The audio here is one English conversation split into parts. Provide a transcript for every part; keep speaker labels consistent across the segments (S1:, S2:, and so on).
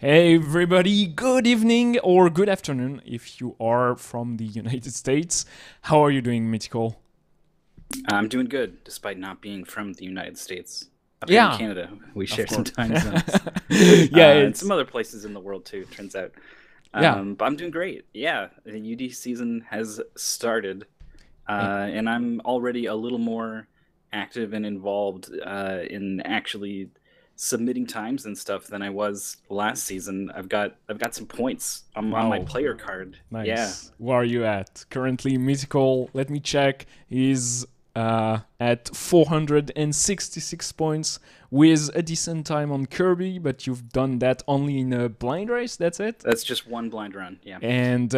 S1: Hey everybody, good evening or good afternoon if you are from the United States. How are you doing, Mythical?
S2: I'm doing good, despite not being from the United States. Up here in
S1: Yeah,
S2: Canada, we
S1: of
S2: share some
S1: course.
S2: time zones,
S1: Yeah,
S2: and
S1: it's
S2: some other places in the world too. Turns out,
S1: yeah.
S2: but I'm doing great. Yeah, the UD season has started,
S1: eh,
S2: and I'm already a little more active and involved in actually submitting times and stuff than I was last season. I've got some points on my
S1: Wow,
S2: player card. Yeah.
S1: nice. Where are you at? Currently, Mythical, let me check, is at 466 points with a decent time on Kirby, but you've done that only in a blind race, that's it?
S2: That's just one blind run. Yeah.
S1: And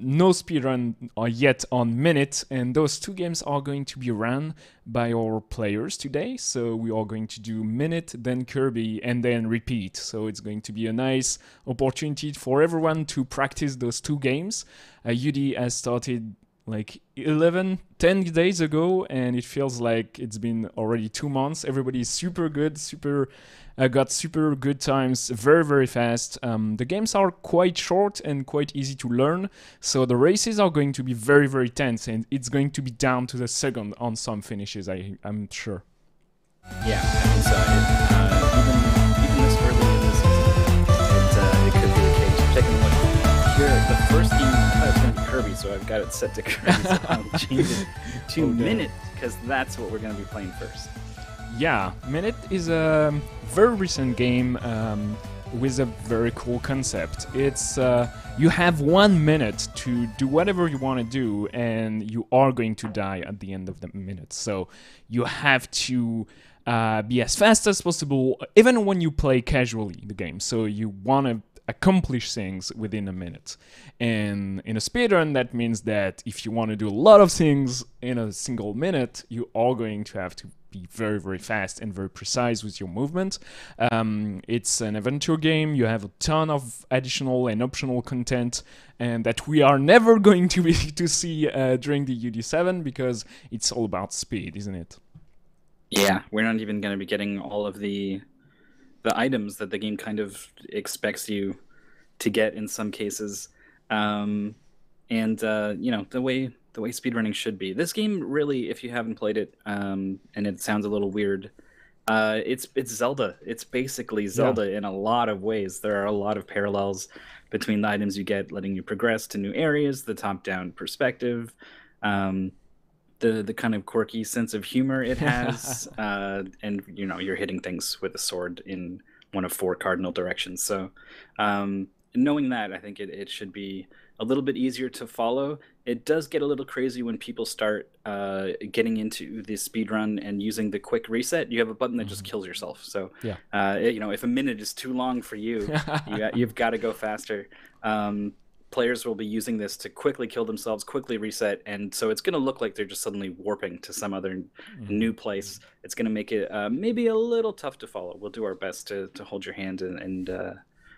S1: no speedrun yet on Minute, and those two games are going to be run by our players today. So we are going to do Minute, then Kirby, and then repeat. So it's going to be a nice opportunity for everyone to practice those two games. UD has started like 11, 10 days ago, and it feels like it's been already 2 months. Everybody is super good, got super good times, very, very fast. The games are quite short and quite easy to learn, so the races are going to be very, very tense, and it's going to be down to the second on some finishes, I'm sure.
S2: Yeah, I'm excited. Even this early in the season, it could be the case. Checking what here, the first game I thought it was going to be Kirby, so I've got it set to Kirby. So I'll change it to
S1: Oh, no.
S2: Minute because that's what we're going to be playing first.
S1: Yeah, Minute is a very recent game with a very cool concept. It's you have 1 minute to do whatever you want to do, and you are going to die at the end of the minute. So you have to be as fast as possible, even when you play casually the game. So you want to accomplish things within a minute. And in a speedrun, that means that if you want to do a lot of things in a single minute, you are going to have to be very, very fast and very precise with your movement. It's an adventure game. You have a ton of additional and optional content, and that we are never going to be to see during the UD7 because it's all about speed, isn't it?
S2: Yeah, we're not even going to be getting all of the items that the game kind of expects you to get in some cases. Um, and the way speedrunning should be. This game really, if you haven't played it, and it sounds a little weird, it's Zelda. It's basically
S1: Yeah.
S2: Zelda in a lot of ways. There are a lot of parallels between the items you get, letting you progress to new areas, the top-down perspective, um, the kind of quirky sense of humor it has, and you're hitting things with a sword in one of four cardinal directions. So knowing that, I think it should be a little bit easier to follow. It does get a little crazy when people start getting into the speed run and using the quick reset. You have a button that just kills yourself. So
S1: Yeah.
S2: if a minute is too long for you, you've got to go faster. Players will be using this to quickly kill themselves, quickly reset, and so it's going to look like they're just suddenly warping to some other new place. It's going to make it maybe a little tough to follow. We'll do our best to hold your hand and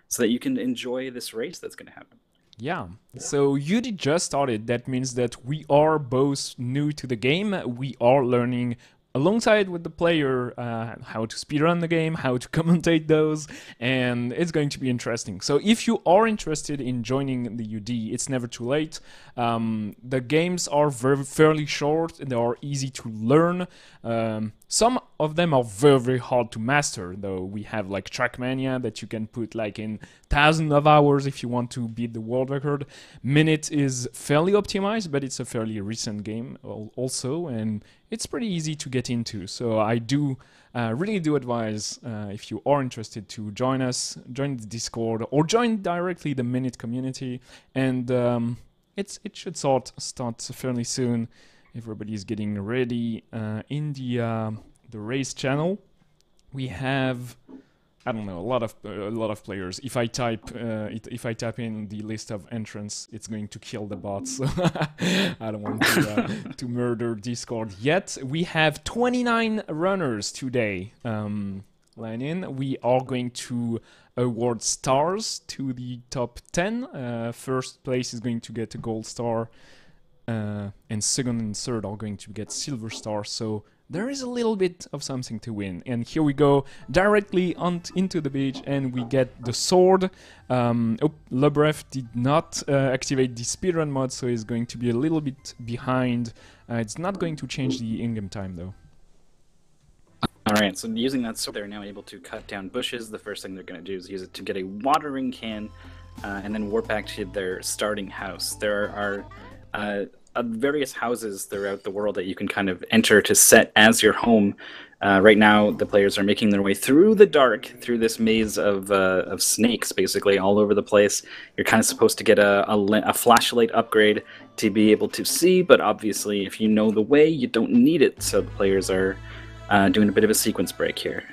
S2: so that you can enjoy this race that's going to happen.
S1: Yeah, so you did just started. That means that we are both new to the game. We are learning alongside with the player how to speedrun the game, how to commentate those, and it's going to be interesting. So if you are interested in joining the UD, it's never too late. The games are fairly short, and they are easy to learn. Some of them are very, very hard to master, though. We have like Trackmania that you can put like in thousands of hours if you want to beat the world record. Minute is fairly optimized, but it's a fairly recent game also, and it's pretty easy to get into. So I do really do advise if you are interested to join us, join the Discord, or join directly the Minute community, and it should start fairly soon. Everybody's getting ready in the race channel. We have, I don't know, a lot of players. If I type in the list of entrants, it's going to kill the bots. So I don't want to murder Discord yet. We have 29 runners today. Line in. We are going to award stars to the top 10. First place is going to get a gold star. and second and third are going to get silver stars, so there is a little bit of something to win. And here we go directly into the beach, and we get the sword. Lebref did not activate the speedrun mod, so he's going to be a little bit behind. It's not going to change the in-game time though.
S2: Alright, so using that sword, they're now able to cut down bushes. The first thing they're going to do is use it to get a watering can, and then warp back to their starting house. There are various houses throughout the world that you can kind of enter to set as your home. Right now, the players are making their way through the dark, through this maze of snakes, basically, all over the place. You're kind of supposed to get a flashlight upgrade to be able to see, but obviously, if you know the way, you don't need it. So the players are doing a bit of a sequence break here.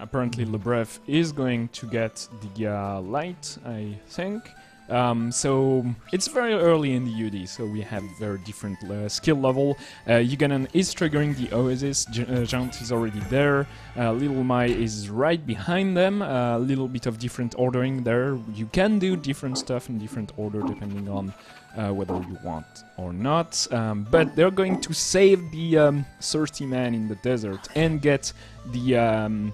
S1: Apparently, Lebref is going to get the light, I think. So it's very early in the UD, so we have very different skill level. Yuganon is triggering the Oasis, Jant is already there, Little Mai is right behind them, a little bit of different ordering there. You can do different stuff in different order depending on whether you want or not, but they're going to save the thirsty man in the desert and get the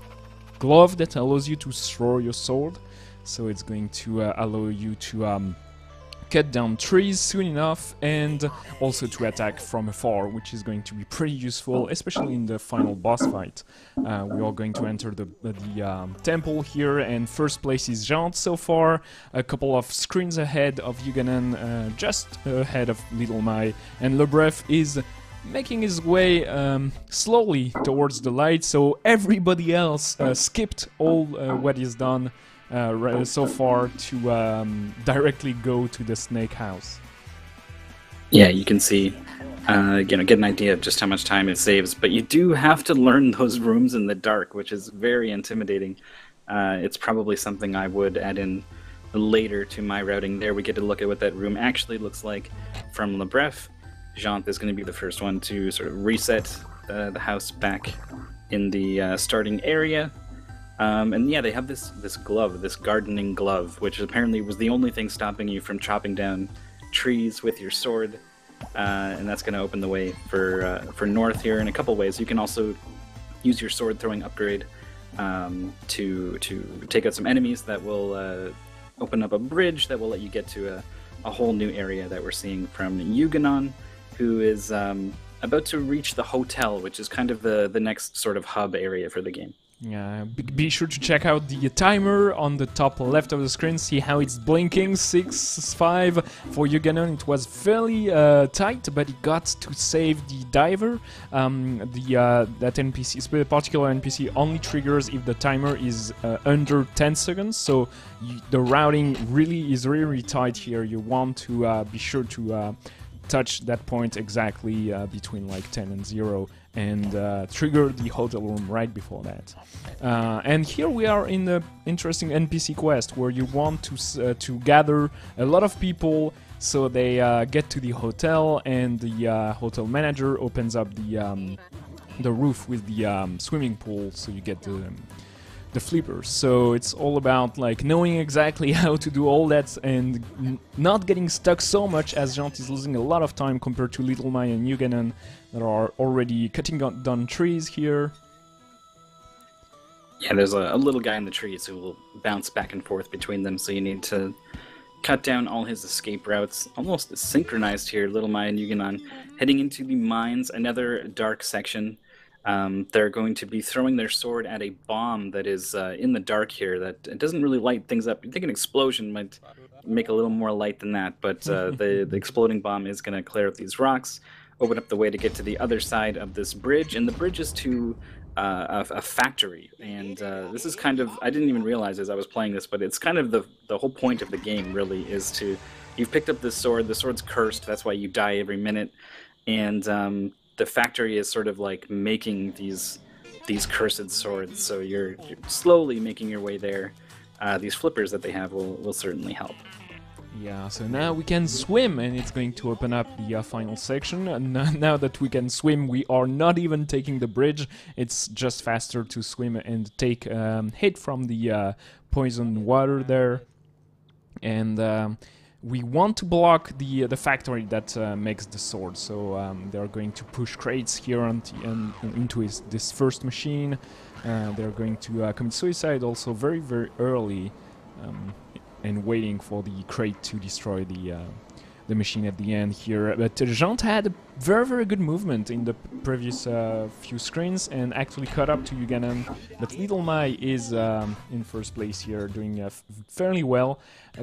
S1: glove that allows you to throw your sword. So it's going to allow you to cut down trees soon enough, and also to attack from afar, which is going to be pretty useful, especially in the final boss fight. We are going to enter the temple here, and first place is Jant so far, a couple of screens ahead of Yuganon, just ahead of Little Mai, and Lebref is making his way slowly towards the light, so everybody else skipped all what he's done so far to directly go to the snake house.
S2: Yeah, you can see, get an idea of just how much time it saves, but you do have to learn those rooms in the dark, which is very intimidating. It's probably something I would add in later to my routing. There we get to look at what that room actually looks like from Lebref. Jant is going to be the first one to sort of reset the house back in the starting area. And yeah, they have this glove, this gardening glove, which apparently was the only thing stopping you from chopping down trees with your sword. And that's going to open the way for North here in a couple ways. You can also use your sword throwing upgrade to take out some enemies that will open up a bridge that will let you get to a whole new area that we're seeing from Yuganon, who is about to reach the hotel, which is kind of the next sort of hub area for the game.
S1: Yeah, be sure to check out the timer on the top left of the screen, see how it's blinking, 6-5 for Yuganon. It was fairly tight, but he got to save the diver. That NPC, this particular NPC, only triggers if the timer is under 10 seconds, so the routing is really tight here. You want to be sure to touch that point exactly between like 10 and 0 and trigger the hotel room right before that. And here we are in the interesting NPC quest where you want to gather a lot of people so they get to the hotel, and the hotel manager opens up the roof with the swimming pool, so you get the flippers. So it's all about like knowing exactly how to do all that and not getting stuck so much, as Jant is losing a lot of time compared to Little Mai and Yuganon that are already cutting down trees here.
S2: Yeah, there's a little guy in the trees who will bounce back and forth between them, so you need to cut down all his escape routes. Almost synchronized here, Little Mai and Yuganon heading into the mines, another dark section. They're going to be throwing their sword at a bomb that is in the dark here. That it doesn't really light things up. You think an explosion might make a little more light than that, but the exploding bomb is going to clear up these rocks, open up the way to get to the other side of this bridge, and the bridge is to a factory. And this is kind of, I didn't even realize as I was playing this, but it's kind of the whole point of the game really is to, you've picked up this sword, the sword's cursed, that's why you die every minute, and the factory is sort of like making these cursed swords, so you're slowly making your way there. These flippers that they have will certainly help.
S1: Yeah, so now we can swim, and it's going to open up the final section. And now that we can swim, we are not even taking the bridge. It's just faster to swim and take hit from the poison water there. And we want to block the factory that makes the sword. So they are going to push crates here into this first machine. They're going to commit suicide also very, very early, and waiting for the crate to destroy the machine at the end here. But Jant had a very, very good movement in the previous few screens and actually caught up to Yuganan. But Little Mai is in first place here, doing fairly well.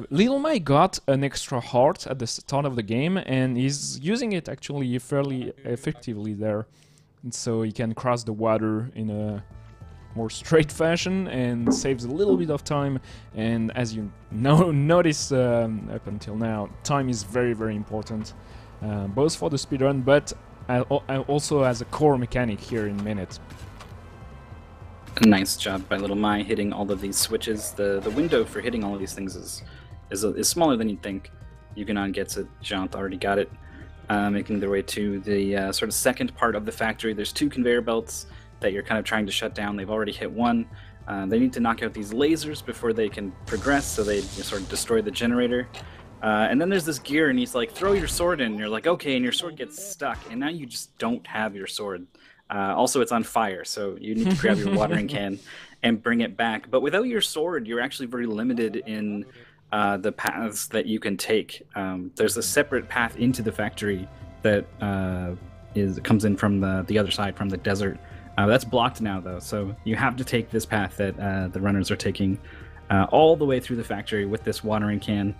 S1: Little Mai got an extra heart at the start of the game and is using it actually fairly effectively there. And so he can cross the water in a more straight fashion and saves a little bit of time. And as you notice up until now, time is very, very important, both for the speedrun but also as a core mechanic here in Minit.
S2: Nice job by Little Mai hitting all of these switches. The window for hitting all of these things is smaller than you'd think. Yuganon gets it, Jant already got it, making their way to the sort of second part of the factory. There's 2 conveyor belts that you're kind of trying to shut down. They've already hit 1. They need to knock out these lasers before they can progress, so they sort of destroy the generator. And then there's this gear, and he's like, throw your sword in. And you're like, okay, and your sword gets stuck, and now you just don't have your sword. Also, it's on fire, so you need to grab your watering can and bring it back. But without your sword, you're actually very limited in the paths that you can take. There's a separate path into the factory that comes in from the other side, from the desert. That's blocked now, though, so you have to take this path that the runners are taking all the way through the factory with this watering can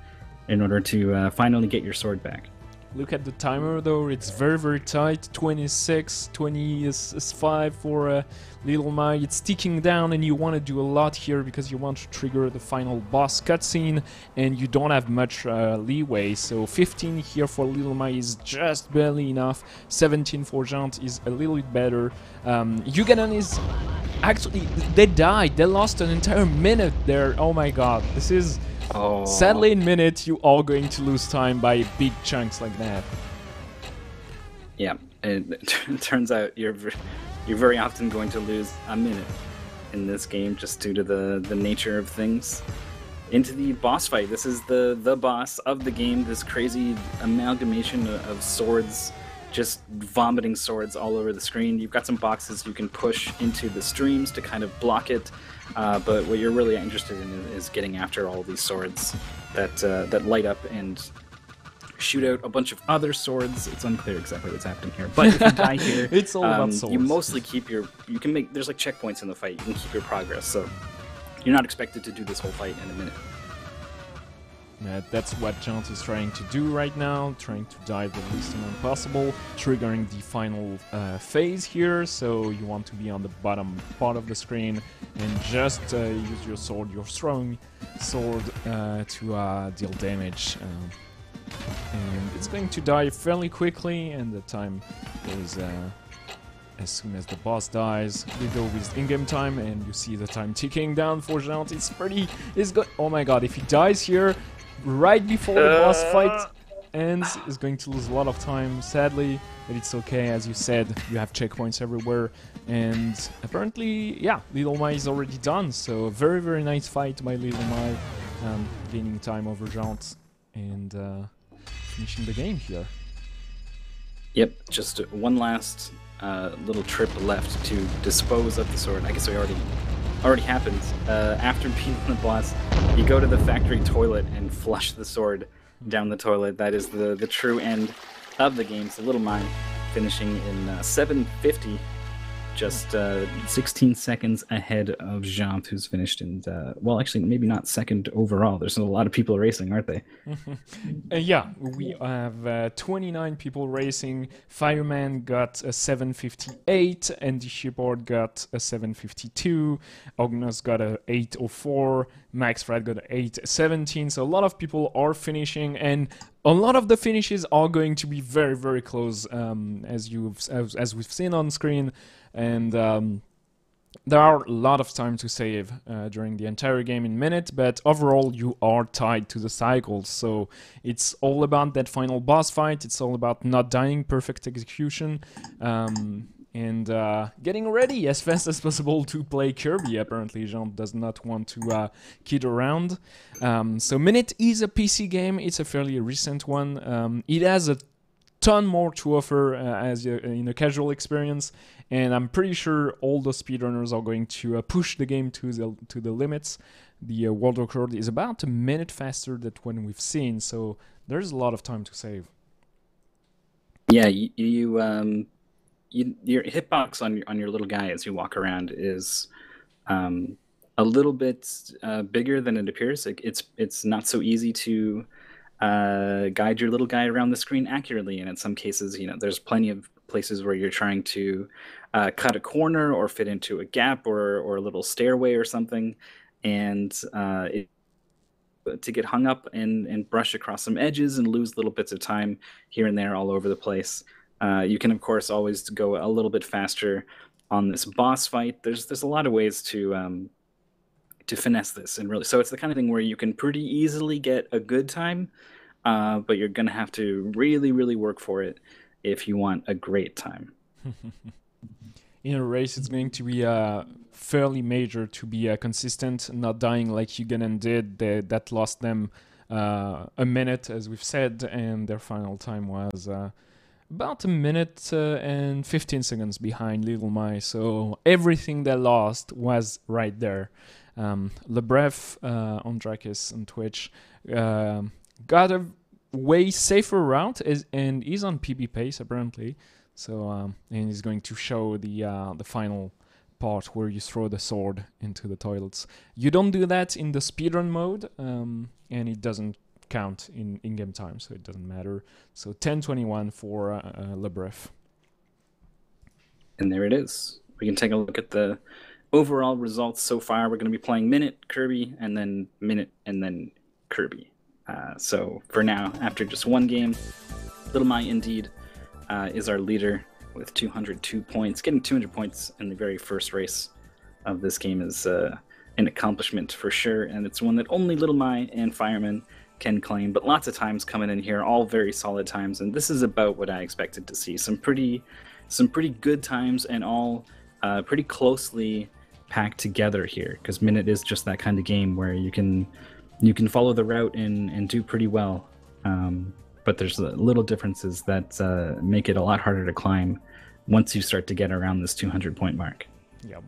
S2: in order to finally get your sword back.
S1: Look at the timer, though. It's very, very tight. 26, 25 for Little Mai. It's ticking down, and you want to do a lot here because you want to trigger the final boss cutscene, and you don't have much leeway. So 15 here for Little Mai is just barely enough. 17 for Jant is a little bit better. Yuganan is... Actually, they died. They lost an entire minute there. Oh my god. This is...
S2: Oh.
S1: Sadly, in Minit, you are going to lose time by big chunks like that.
S2: Yeah, it turns out you're very often going to lose a minute in this game just due to the nature of things. Into the boss fight. This is the boss of the game. This crazy amalgamation of swords, just vomiting swords all over the screen. You've got some boxes you can push into the streams to kind of block it. But what you're really interested in is getting after all these swords that light up and shoot out a bunch of other swords. It's unclear exactly what's happening here, but if you die here,
S1: it's all about swords.
S2: You mostly keep your. You can make. There's like checkpoints in the fight. You can keep your progress, so you're not expected to do this whole fight in a minute.
S1: That's what Jant is trying to do right now, trying to dive the least amount possible, triggering the final phase here, so you want to be on the bottom part of the screen and just use your sword, your strong sword, to deal damage. And it's going to die fairly quickly, and the time is... as soon as the boss dies, we go with in-game time, and you see the time ticking down for Jant. It's pretty... Oh my god, if he dies here, right before the boss fight ends, is going to lose a lot of time, sadly, but it's okay. As you said, you have checkpoints everywhere, and apparently, yeah, Little Mai is already done, so a very, very nice fight by Little Mai, gaining time over Jant, and finishing the game here.
S2: Yep, just one last little trip left to dispose of the sword. I guess it already happened. After beating the boss, you go to the factory toilet and flush the sword down the toilet. That is the true end of the game. So Little Mai finishing in 750, just 16 seconds ahead of Jant, who's finished in, well, actually, maybe not second overall. There's a lot of people racing, aren't they?
S1: Yeah, we have 29 people racing. Fireman got a 758, Andy Shepard got a 752, Ognos got a 804, Max Fred got a 817. So a lot of people are finishing, and a lot of the finishes are going to be very, very close, as we've seen on screen. And there are a lot of time to save during the entire game in Minit, but overall you are tied to the cycles, so it's all about that final boss fight, it's all about not dying, perfect execution, and and getting ready as fast as possible to play Kirby. Apparently, Jean does not want to kid around. So Minit is a PC game. It's a fairly recent one. It has a ton more to offer in a casual experience, and I'm pretty sure all the speedrunners are going to push the game to the limits. The world record is about a minute faster than what we've seen, so there's a lot of time to save.
S2: Yeah, your hitbox on your little guy as you walk around is a little bit bigger than it appears. Like it's not so easy to guide your little guy around the screen accurately, and in some cases, there's plenty of places where you're trying to cut a corner or fit into a gap or a little stairway or something, and to get hung up and brush across some edges and lose little bits of time here and there all over the place. You can, of course, always go a little bit faster on this boss fight. There's a lot of ways to finesse this, and really, so it's the kind of thing where you can pretty easily get a good time, but you're gonna have to really, really work for it if you want a great time.
S1: In a race, it's going to be fairly major to be consistent, not dying like Yugen did. That lost them a minute, as we've said, and their final time was about a minute and 15 seconds behind Little My. So everything they lost was right there. Lebref on Drakis on Twitch got a way safer route and is on PB pace apparently. So and he's going to show the final part where you throw the sword into the toilets. You don't do that in the speedrun mode, and it doesn't count in in-game time, so it doesn't matter. So 10:21 for Lebref.
S2: And there it is. We can take a look at the overall results so far. We're going to be playing Minit, Kirby, and then Minit, and then Kirby. So for now, after just one game, Little My indeed is our leader with 202 points. Getting 200 points in the very first race of this game is an accomplishment for sure, and it's one that only Little My and Fireman can claim. But lots of times coming in here, all very solid times, and this is about what I expected to see. Some pretty good times, and all pretty closely packed together here, because Minit is just that kind of game where you can follow the route and do pretty well. But there's little differences that make it a lot harder to climb once you start to get around this 200-point mark.
S1: Yep.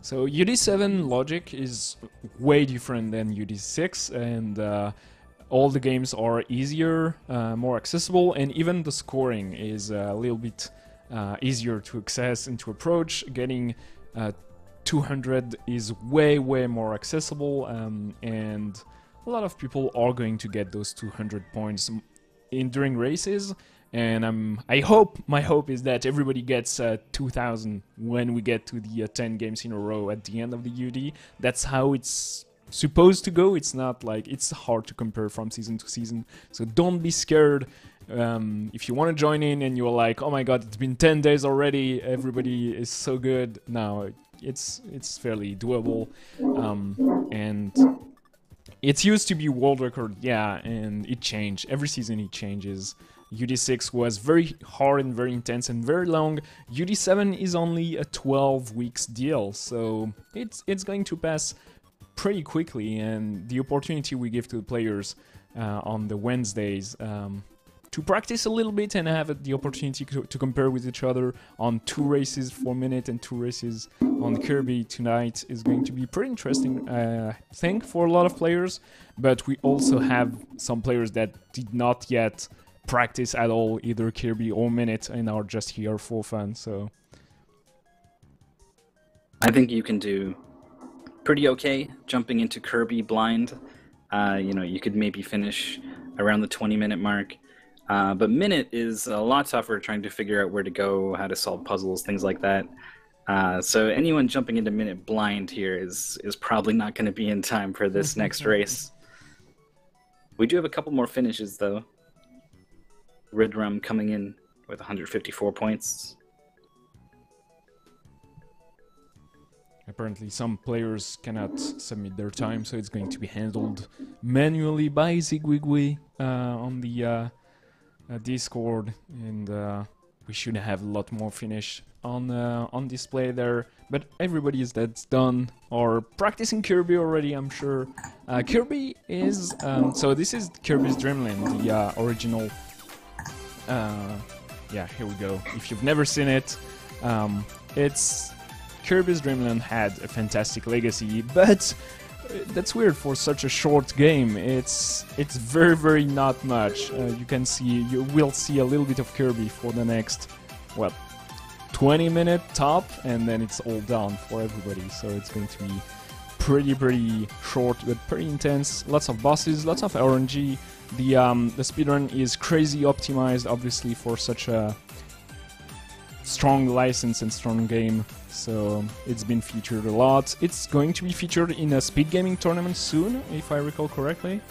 S1: So UD7 logic is way different than UD6, and all the games are easier, more accessible, and even the scoring is a little bit easier to access and to approach. Getting 200 is way more accessible, and a lot of people are going to get those 200 points during races, and my hope is that everybody gets 2000 when we get to the 10 games in a row at the end of the UD. That's how it's supposed to go. It's not like, it's hard to compare from season to season, so don't be scared. If you want to join in and you're like, oh my god, it's been 10 days already, everybody is so good. No, it's fairly doable, and it used to be world record, yeah, and it changed. Every season it changes. UD6 was very hard and very intense and very long. UD7 is only a 12 weeks deal, so it's going to pass pretty quickly, and the opportunity we give to the players on the Wednesdays to practice a little bit and have the opportunity to compare with each other on 2 races for Minit and 2 races on Kirby tonight is going to be pretty interesting, I think, for a lot of players. But we also have some players that did not yet practice at all, either Kirby or Minit, and are just here for fun. So
S2: I think you can do pretty okay jumping into Kirby blind. You could maybe finish around the 20-minute mark. But Minit is a lot tougher, trying to figure out where to go, how to solve puzzles, things like that. So anyone jumping into Minit blind here is probably not going to be in time for this next race. We do have a couple more finishes, though. Red Rum coming in with 154 points.
S1: Apparently some players cannot submit their time, so it's going to be handled manually by Zigwigwi on the Discord, and we should have a lot more finish on display there, but everybody that's done or practicing Kirby already, I'm sure. Kirby is so this is Kirby's Dream Land, the original. Yeah, here we go. If you've never seen it, it's Kirby's Dream Land had a fantastic legacy, but that's weird for such a short game. It's very not much. You will see a little bit of Kirby for the next, what, 20-minute top, and then it's all done for everybody. So it's going to be pretty short, but pretty intense. Lots of bosses, lots of RNG. The speedrun is crazy optimized, obviously, for such a strong license and strong game. So it's been featured a lot. It's going to be featured in a speed gaming tournament soon, if I recall correctly.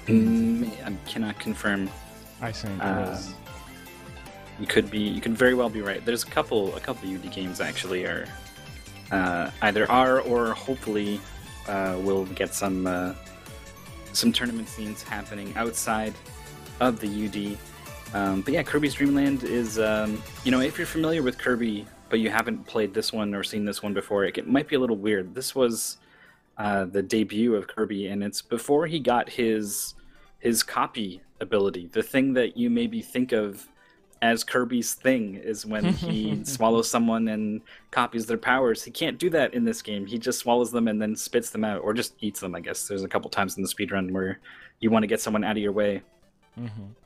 S2: I cannot confirm.
S1: I think it is.
S2: You could very well be right. There's a couple UD games actually are either are or hopefully will get some tournament scenes happening outside of the UD. But yeah, Kirby's Dream Land is, if you're familiar with Kirby, but you haven't played this one or seen this one before, it might be a little weird. This was the debut of Kirby, and it's before he got his copy ability. The thing that you maybe think of as Kirby's thing is when he swallows someone and copies their powers. He can't do that in this game. He just swallows them and then spits them out, or just eats them, I guess. There's a couple times in the speedrun where you want to get someone out of your way.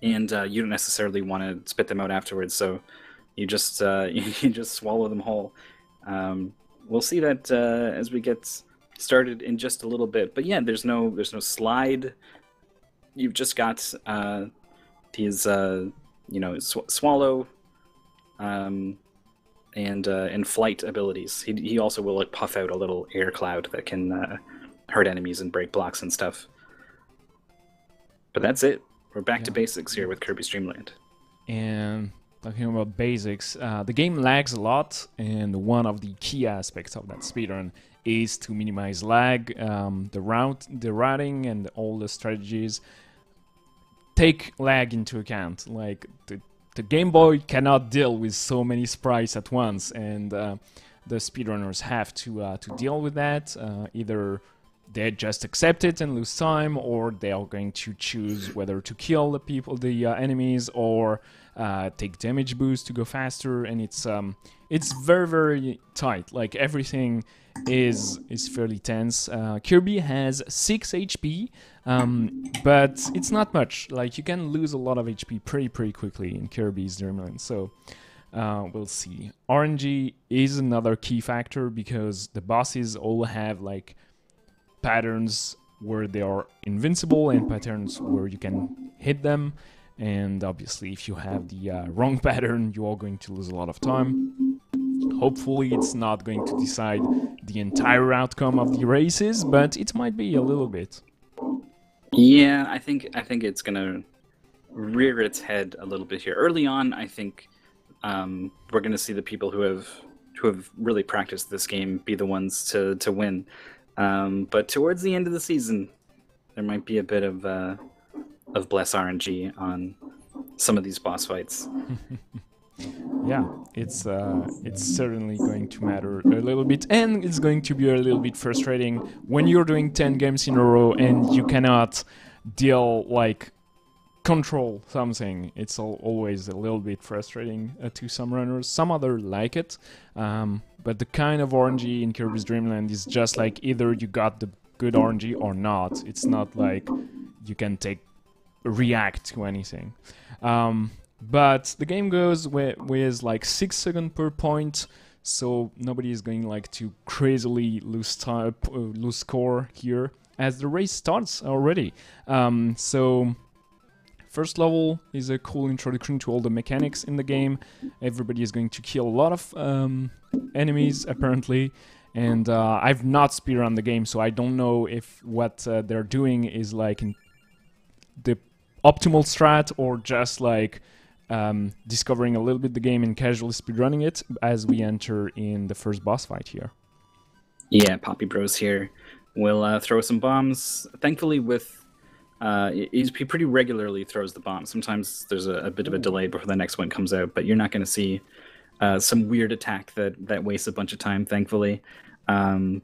S2: And you don't necessarily want to spit them out afterwards, so you just you just swallow them whole. We'll see that as we get started in just a little bit. But yeah, there's no slide. You've just got these swallow and flight abilities. He also will like puff out a little air cloud that can hurt enemies and break blocks and stuff. But that's it. We're back to basics here with Kirby's Dream Land.
S1: And talking about basics, the game lags a lot, and one of the key aspects of that speedrun is to minimize lag. The routing, and all the strategies take lag into account. Like the Game Boy cannot deal with so many sprites at once, and the speedrunners have to deal with that. Either they just accept it and lose time, or they are going to choose whether to kill the enemies, or take damage boost to go faster. And it's very tight. Like everything is fairly tense. Kirby has 6 HP, but it's not much. Like you can lose a lot of HP pretty quickly in Kirby's Dream Land. So we'll see. RNG is another key factor, because the bosses all have like patterns where they are invincible and patterns where you can hit them, and obviously if you have the wrong pattern, you are going to lose a lot of time. Hopefully it's not going to decide the entire outcome of the races, but it might be a little bit.
S2: Yeah, I think it's gonna rear its head a little bit here early on. I think we're gonna see the people who have really practiced this game be the ones to win. But towards the end of the season, there might be a bit of bless RNG on some of these boss fights.
S1: Yeah, it's certainly going to matter a little bit, and it's going to be a little bit frustrating when you're doing 10 games in a row and you cannot control something. It's always a little bit frustrating to some runners. Some others like it, but the kind of RNG in Kirby's Dream Land is just like either you got the good RNG or not. It's not like you can react to anything. But the game goes with like 6 seconds per point, so nobody is going to crazily lose score here as the race starts already. So first level is a cool introduction to all the mechanics in the game. Everybody is going to kill a lot of enemies apparently, and I've not speedrun the game, so I don't know if what they're doing is like in the optimal strat or just like discovering a little bit the game and casually speedrunning it as we enter in the first boss fight here.
S2: Yeah, Poppy Bros here will throw some bombs. Thankfully, he pretty regularly throws the bomb. Sometimes there's a bit of a delay before the next one comes out, but you're not going to see some weird attack that wastes a bunch of time, thankfully. And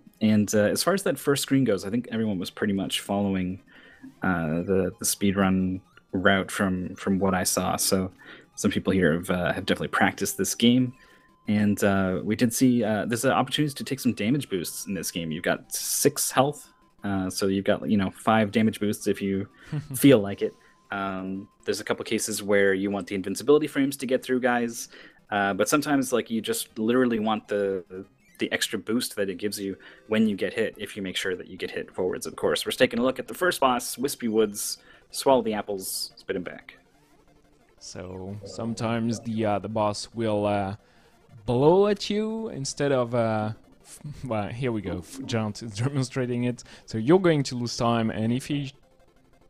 S2: as far as that first screen goes, I think everyone was pretty much following the speedrun route from what I saw. So some people here have definitely practiced this game. And we did see there's opportunities to take some damage boosts in this game. You've got 6 health, so you've got 5 damage boosts if you feel like it. There's a couple cases where you want the invincibility frames to get through guys, but sometimes like you just literally want the extra boost that it gives you when you get hit. If you make sure that you get hit forwards, of course. We're taking a look at the first boss, Wispy Woods. Swallow the apples, spit them back.
S1: So sometimes the boss will blow at you instead of well, here we go, Jaunt is demonstrating it. So you're going to lose time, and if he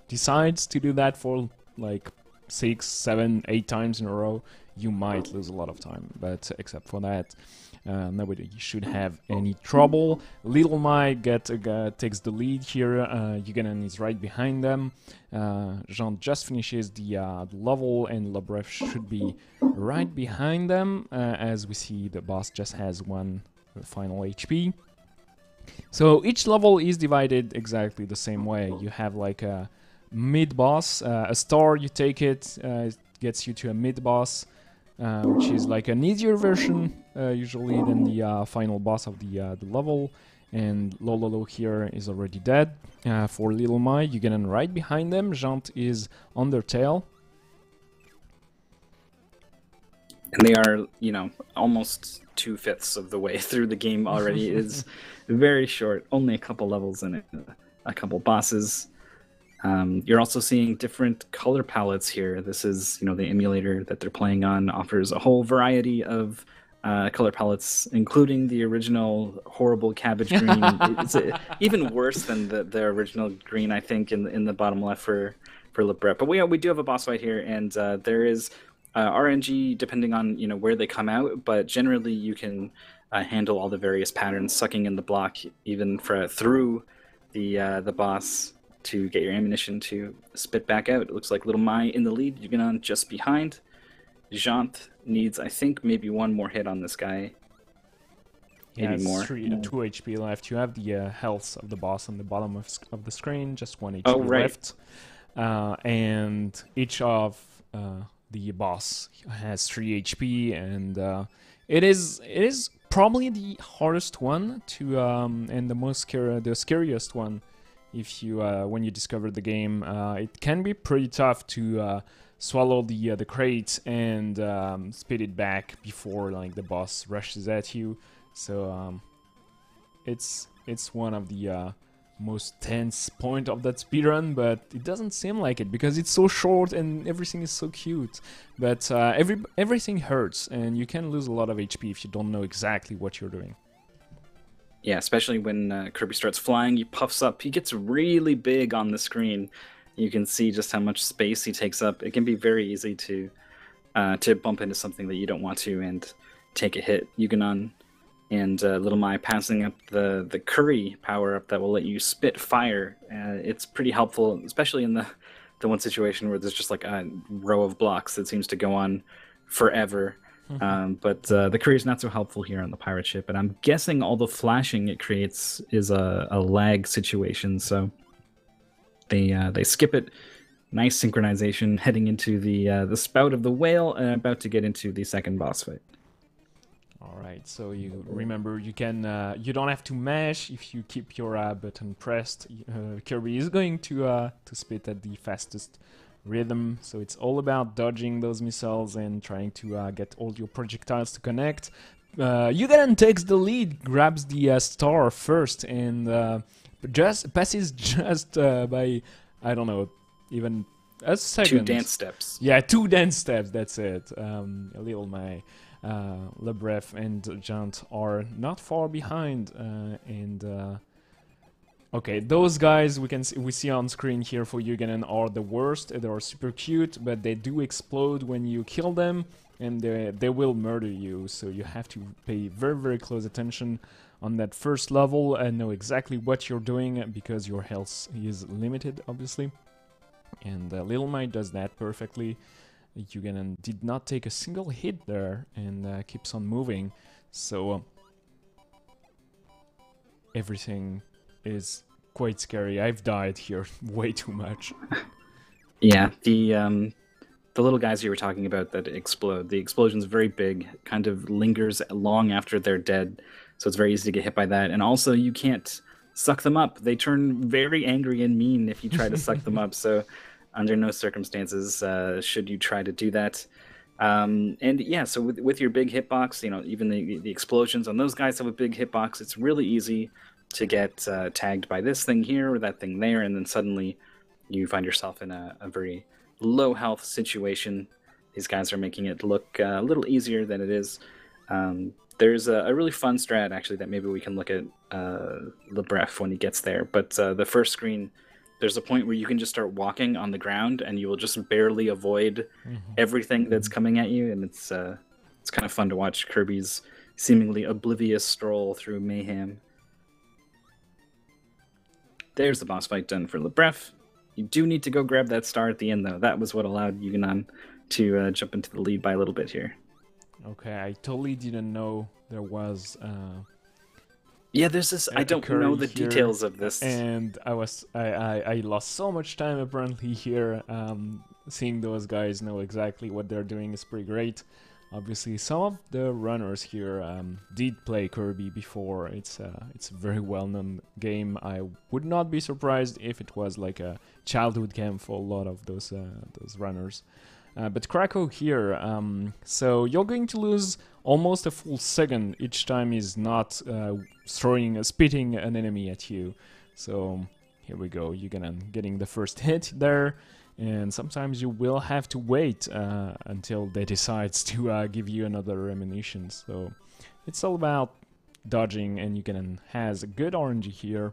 S1: decides to do that for like 6, 7, 8 times in a row, you might lose a lot of time. But except for that, nobody should have any trouble. Little Mai takes the lead here. Yuganan is right behind them. Jean just finishes the level, and Lebrev should be right behind them. As we see, the boss just has 1 final HP. So each level is divided exactly the same way. You have like a mid-boss, a star, you take it, it gets you to a mid-boss, which is like an easier version usually than the final boss of the level. And Lololo here is already dead. For Little Mai, you get in right behind them. Jant is on their tail.
S2: And they are, almost 2/5 of the way through the game already. It is very short, only a couple levels in it, a couple bosses. You're also seeing different color palettes here. This is, the emulator that they're playing on offers a whole variety of color palettes, including the original horrible cabbage green. It's even worse than the original green, I think, in the bottom left for Lebret. But we do have a boss fight here, and there is RNG depending on where they come out. But generally, you can handle all the various patterns, sucking in the block even through the boss, to get your ammunition to spit back out. It looks like Little Mai in the lead, Yuganon just behind. Jant needs, I think, maybe 1 more hit on this guy. Maybe more.
S1: 2 HP left. You have the health of the boss on the bottom of the screen, just 1 HP left. And each of the boss has 3 HP, and it is probably the hardest one to and the scariest one. If you when you discover the game, it can be pretty tough to swallow the crate and spit it back before like the boss rushes at you. So it's one of the most tense point of that speedrun, but it doesn't seem like it because it's so short and everything is so cute. But everything hurts, and you can lose a lot of HP if you don't know exactly what you're doing.
S2: Yeah, especially when Kirby starts flying, he puffs up. He gets really big on the screen. You can see just how much space he takes up. It can be very easy to bump into something that you don't want to and take a hit. Yuganon and Little Mai passing up the Curry power-up that will let you spit fire. It's pretty helpful, especially in the one situation where there's just like a row of blocks that seems to go on forever. But the Curry is not so helpful here on the pirate ship, and I'm guessing all the flashing it creates is a lag situation, so they skip it. Nice synchronization heading into the spout of the whale, and about to get into the second boss fight.
S1: All right, so you remember you don't have to mash if you keep your button pressed. Kirby is going to spit at the fastest rhythm, so it's all about dodging those missiles and trying to get all your projectiles to connect. Yuganan takes the lead, grabs the star first, and just passes by, I don't know, even a second.
S2: 2 dance steps.
S1: Yeah, 2 dance steps, that's it. Little Mai, Lebrev and Jant are not far behind, and okay, those guys we see on screen here for Yuganan are the worst. They are super cute, but they do explode when you kill them, and they will murder you. So you have to pay very, very close attention on that first level and know exactly what you're doing because your health is limited, obviously. And Little Mai does that perfectly. Yugen did not take a single hit there and keeps on moving. So everything is quite scary. I've died here way too much.
S2: Yeah, the little guys you were talking about that explode, the explosion's very big, kind of lingers long after they're dead, so it's very easy to get hit by that. And also, you can't suck them up. They turn very angry and mean if you try to suck them up, so under no circumstances should you try to do that. And yeah, so with your big hitbox, you know, even the explosions on those guys have a big hitbox. It's really easy to get tagged by this thing here or that thing there, and then suddenly you find yourself in a very low health situation. These guys are making it look a little easier than it is. There's a really fun strat, actually, that maybe we can look at LeBref when he gets there. But the first screen, there's a point where you can just start walking on the ground, and you will just barely avoid everything that's coming at you. And it's kind of fun to watch Kirby's seemingly oblivious stroll through mayhem. There's the boss fight done for LeBref. You do need to go grab that star at the end, though. That was what allowed Yugen to jump into the lead by a little bit here.
S1: Okay, I totally didn't know there was.
S2: Yeah, there's this. I don't know the details of this,
S1: and I lost so much time apparently here. Seeing those guys know exactly what they're doing is pretty great. Obviously, some of the runners here did play Kirby before. It's a very well-known game. I would not be surprised if it was like a childhood game for a lot of those runners. But Krakow here, so you're going to lose almost a full second each time he's not spitting an enemy at you. So here we go, you're getting the first hit there. And sometimes you will have to wait until they decide to give you another ammunition. So it's all about dodging, and Yugen has a good RNG here.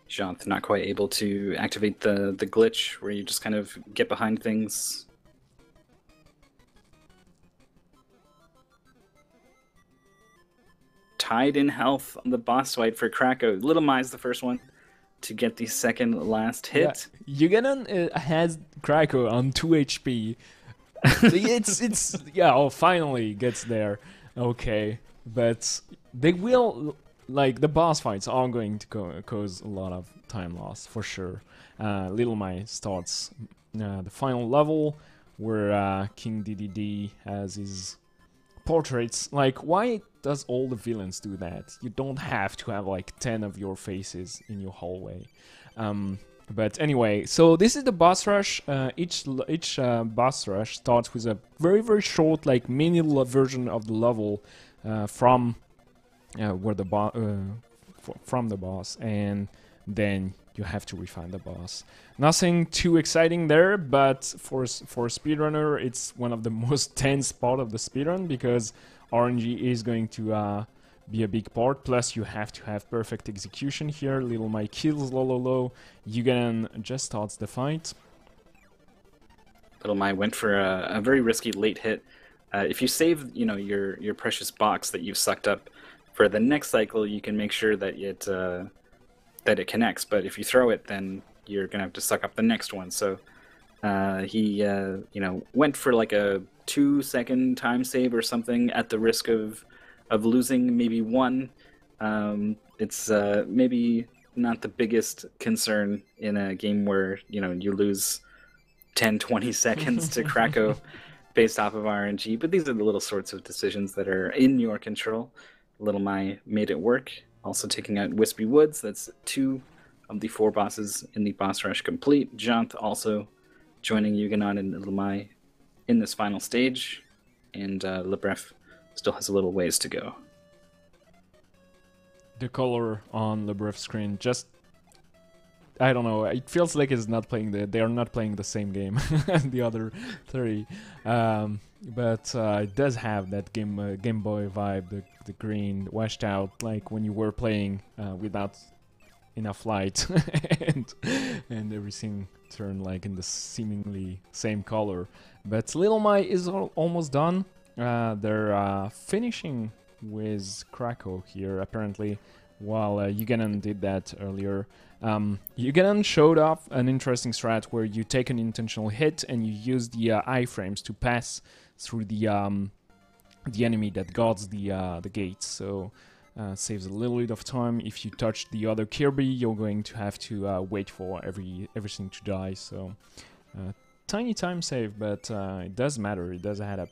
S2: Janth not quite able to activate the glitch where you just kind of get behind things. Tied in health on the boss fight for Krakow. Little Mai's the first one to get the second last hit.
S1: Yeah. Yugen has Krakow on 2 HP. it's yeah, finally gets there. Okay, but they will, like, the boss fights are going to cause a lot of time loss for sure. Little Mai starts the final level where King DDD has his portraits. Like, why does all the villains do that? You don't have to have like 10 of your faces in your hallway. But anyway, so this is the boss rush. Each boss rush starts with a very short, like, mini version of the level from the boss, and then you have to refine the boss. Nothing too exciting there, but for a speedrunner, it's one of the most tense part of the speedrun, because RNG is going to be a big part. Plus, you have to have perfect execution here. Little Mai kills low. Yugen just starts the fight.
S2: Little Mai went for a very risky late hit. If you save, you know, your precious box that you've sucked up for the next cycle, you can make sure that it connects. But if you throw it, then you're gonna have to suck up the next one. So he went for like a 2-second time save or something at the risk of losing maybe one. It's maybe not the biggest concern in a game where, you know, you lose 10-20 seconds to Krakow based off of RNG, but these are the little sorts of decisions that are in your control. Little Mai made it work, also taking out Wispy Woods. That's 2 of the 4 bosses in the boss rush complete. Janth also joining Yugen and Little Mai in this final stage, and LeBref still has a little ways to go.
S1: The color on LeBref's screen, just, I don't know, it feels like it's not playing they are not playing the same game as the other 3. But it does have that Game Boy vibe, the green washed out, like when you were playing without enough light, and everything turned like in the seemingly same color. But Little Mai is almost done. They're finishing with Krakow here, apparently, while Yugen did that earlier. Yugenon showed off an interesting strat where you take an intentional hit and you use the iframes to pass through the enemy that guards the gates. So saves a little bit of time. If you touch the other Kirby, you're going to have to wait for everything to die. So tiny time save, but it does matter. It does add up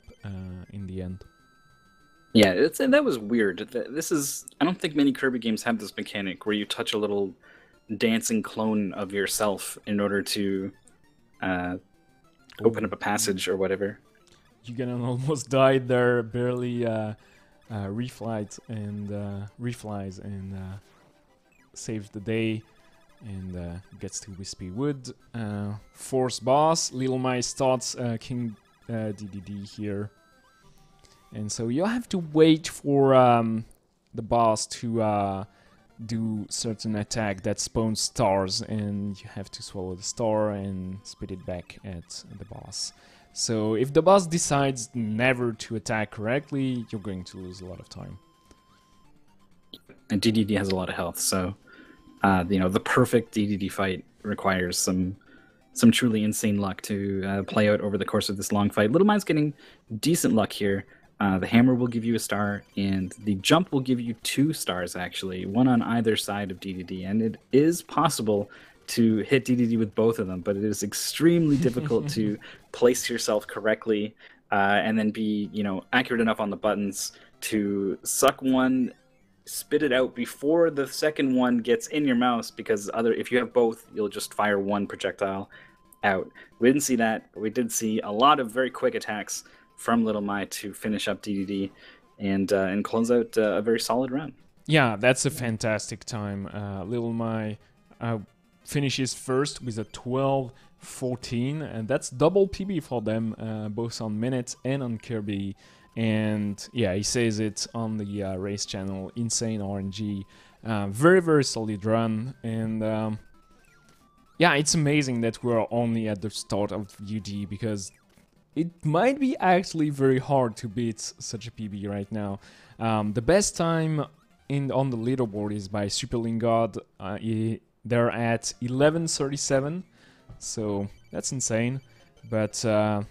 S1: in the end.
S2: Yeah, that was weird. This is, I don't think many Kirby games have this mechanic where you touch a little dancing clone of yourself in order to open up a passage or whatever.
S1: Yugenon almost died there, barely reflies and saves the day and gets to Wispy Wood. Force boss, Little Mai starts King DDD here. And so you'll have to wait for the boss to do certain attack that spawns stars, and you have to swallow the star and spit it back at the boss. So if the boss decides never to attack correctly, you're going to lose a lot of time.
S2: And DDD has a lot of health, so the perfect DDD fight requires some truly insane luck to play out over the course of this long fight. Little Mai's getting decent luck here. The hammer will give you a star, and the jump will give you 2 stars, actually, one on either side of DDD. And it is possible to hit DDD with both of them, but it is extremely difficult to place yourself correctly and then be, accurate enough on the buttons to suck one, spit it out before the second one gets in your mouth, because if you have both, you'll just fire one projectile out. We didn't see that. We did see a lot of very quick attacks from Little Mai to finish up DDD and close out a very solid run.
S1: Yeah, that's a fantastic time. Little Mai finishes first with a 12-14, and that's double PB for them, both on Minit and on Kirby. And yeah, he says it on the race channel, insane RNG. Very, very solid run. And yeah, it's amazing that we're only at the start of UD, because it might be actually very hard to beat such a PB right now. The best time on the leaderboard is by Super Lingard. They're at 11:37, so that's insane. But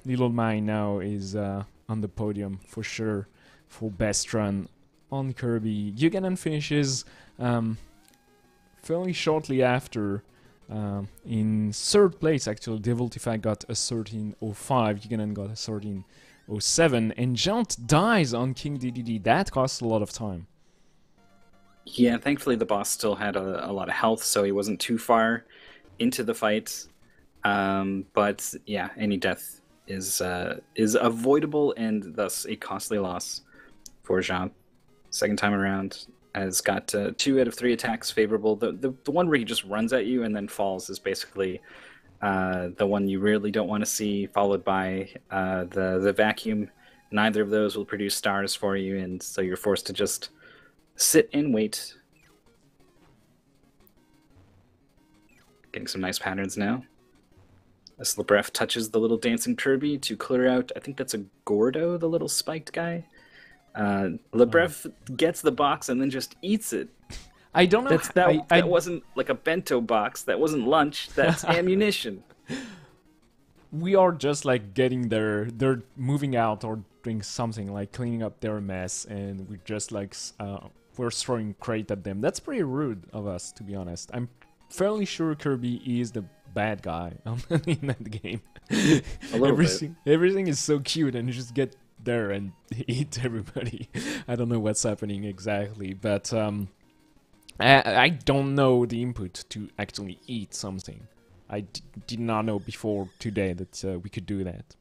S1: Little Mai now is on the podium for sure for best run on Kirby. Yugenon finishes fairly shortly after. In 3rd place, actually, Devoltify got a 13:05, Yugenon got a 13:07, and Jaunt dies on King DDD. That costs a lot of time.
S2: Yeah, thankfully the boss still had a lot of health, so he wasn't too far into the fight. But yeah, any death is avoidable and thus a costly loss for Jaunt. Second time around, has got 2 out of 3 attacks favorable. The one where he just runs at you and then falls is basically the one you really don't want to see, followed by the vacuum. Neither of those will produce stars for you, and so you're forced to just sit and wait. Getting some nice patterns now. As Lebref touches the little dancing Kirby to clear out, I think that's a Gordo, the little spiked guy. Lebref gets the box and then just eats it.
S1: I don't know.
S2: That wasn't like a bento box. That wasn't lunch. That's ammunition.
S1: We are just like getting there. They're moving out or doing something, like cleaning up their mess, and we're just like we're throwing crate at them. That's pretty rude of us, to be honest. I'm fairly sure Kirby is the bad guy in that game.
S2: A little bit.
S1: Everything is so cute, and you just get there and eat everybody. I don't know what's happening exactly, but I don't know the input to actually eat something. I did not know before today that we could do that.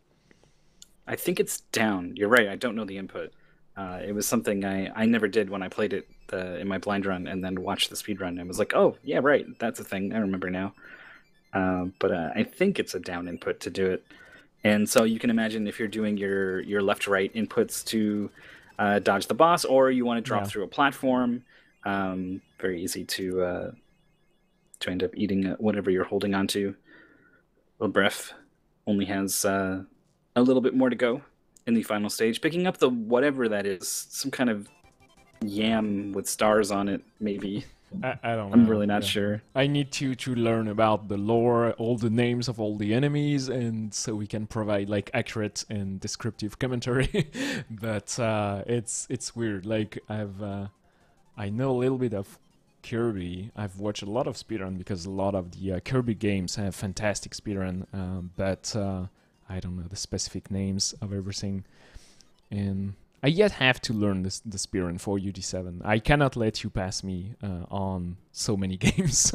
S2: I think it's down. You're right. I don't know the input. It was something I never did when I played it in my blind run and then watched the speed run and was like, oh, yeah, right. That's a thing. I remember now. But I think it's a down input to do it. And so you can imagine if you're doing your left-right inputs to dodge the boss, or you want to drop through a platform, very easy to end up eating whatever you're holding onto. Lebref only has a little bit more to go in the final stage, picking up the whatever that is, some kind of yam with stars on it, maybe.
S1: I don't
S2: I'm
S1: know.
S2: really not
S1: Yeah.
S2: sure.
S1: I need to learn about the lore, all the names of all the enemies, and so we can provide like accurate and descriptive commentary. But it's weird. Like I know a little bit of Kirby. I've watched a lot of speedrun because a lot of the Kirby games have fantastic speedrun, but I don't know the specific names of everything. And I yet have to learn the speedrun for UD7. I cannot let you pass me on so many games.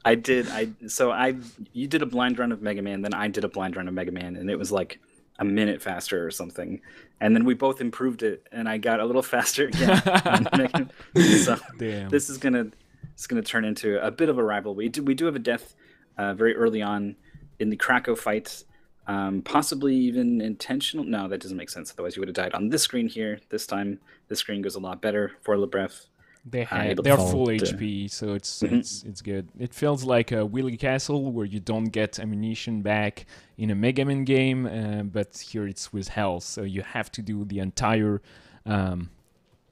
S2: I did. You did a blind run of Mega Man, then I did a blind run of Mega Man, and it was like a minute faster or something. And then we both improved it, and I got a little faster again. On Mega Man. So
S1: Damn.
S2: this is gonna turn into a bit of a rivalry. We do have a death very early on in the Krakow fight. Possibly even intentional. No, that doesn't make sense. Otherwise, you would have died on this screen here. This time, the screen goes a lot better for LeBref.
S1: They're full HP, so it's good. It feels like a Willy Castle where you don't get ammunition back in a Mega Man game, but here it's with health, so you have to do the entire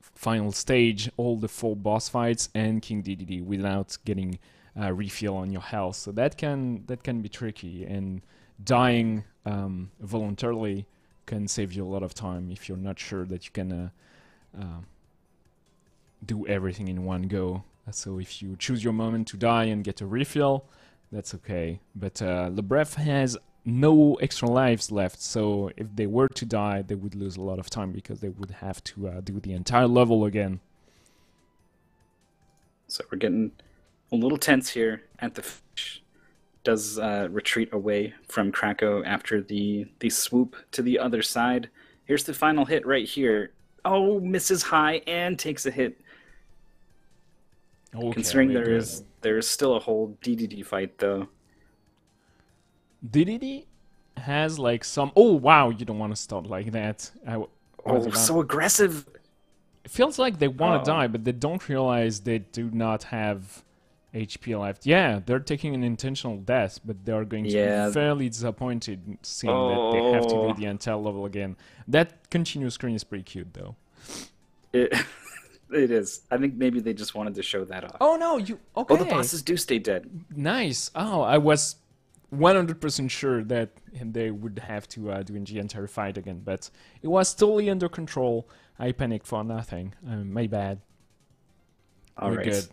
S1: final stage, all the 4 boss fights, and King DDD without getting refill on your health. So that can be tricky, and dying voluntarily can save you a lot of time if you're not sure that you can do everything in one go. So if you choose your moment to die and get a refill, that's okay. But LeBref has no extra lives left, so if they were to die, they would lose a lot of time because they would have to do the entire level again.
S2: So we're getting a little tense here at the finish. Does retreat away from Krakow after the swoop to the other side. Here's the final hit right here. Oh, misses high and takes a hit.
S1: Okay,
S2: considering there is still a whole DDD fight though.
S1: DDD has like some. Oh wow, you don't want to start like that.
S2: So aggressive.
S1: It feels like they want to die, but they don't realize they do not have HP left. Yeah, they're taking an intentional death, but they are going to be fairly disappointed seeing that they have to do the entire level again. That continuous screen is pretty cute, though.
S2: It is. I think maybe they just wanted to show that off.
S1: Oh no, you okay?
S2: Oh, the bosses do stay dead.
S1: Nice. Oh, I was 100% sure that they would have to do the entire fight again, but it was totally under control. I panicked for nothing. My bad.
S2: All right.
S1: Good.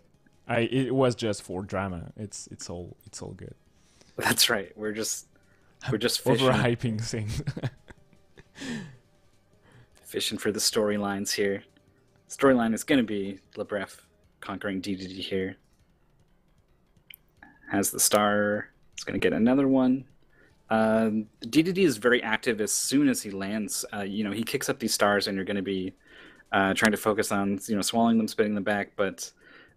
S1: It was just for drama. It's all good.
S2: That's right. We're just fishing.
S1: Overhyping things.
S2: Fishing for the storylines here. Storyline is going to be LeBref conquering DDD here. Has the star. It's going to get another one. DDD is very active as soon as he lands. He kicks up these stars, and you're going to be trying to focus on swallowing them, spitting them back, but.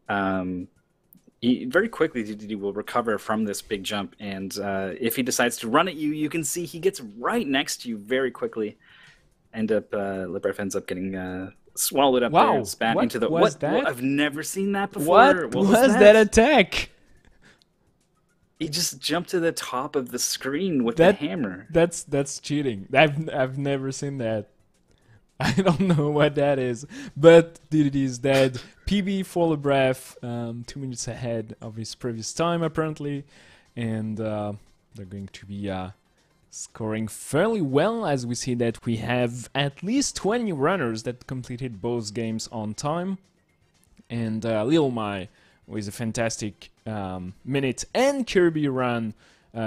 S2: Very quickly, DDD will recover from this big jump, and if he decides to run at you, you can see he gets right next to you very quickly. LeBref ends up getting swallowed up there and spat into the...
S1: What?
S2: I've never seen that before.
S1: What was that attack?
S2: He just jumped to the top of the screen with the hammer.
S1: That's cheating. I've never seen that. I don't know what that is, but DDD is dead. PB for LeBref, 2 minutes ahead of his previous time apparently, and they're going to be scoring fairly well, as we see that we have at least 20 runners that completed both games on time, and Lil Mai with a fantastic Minit and Kirby run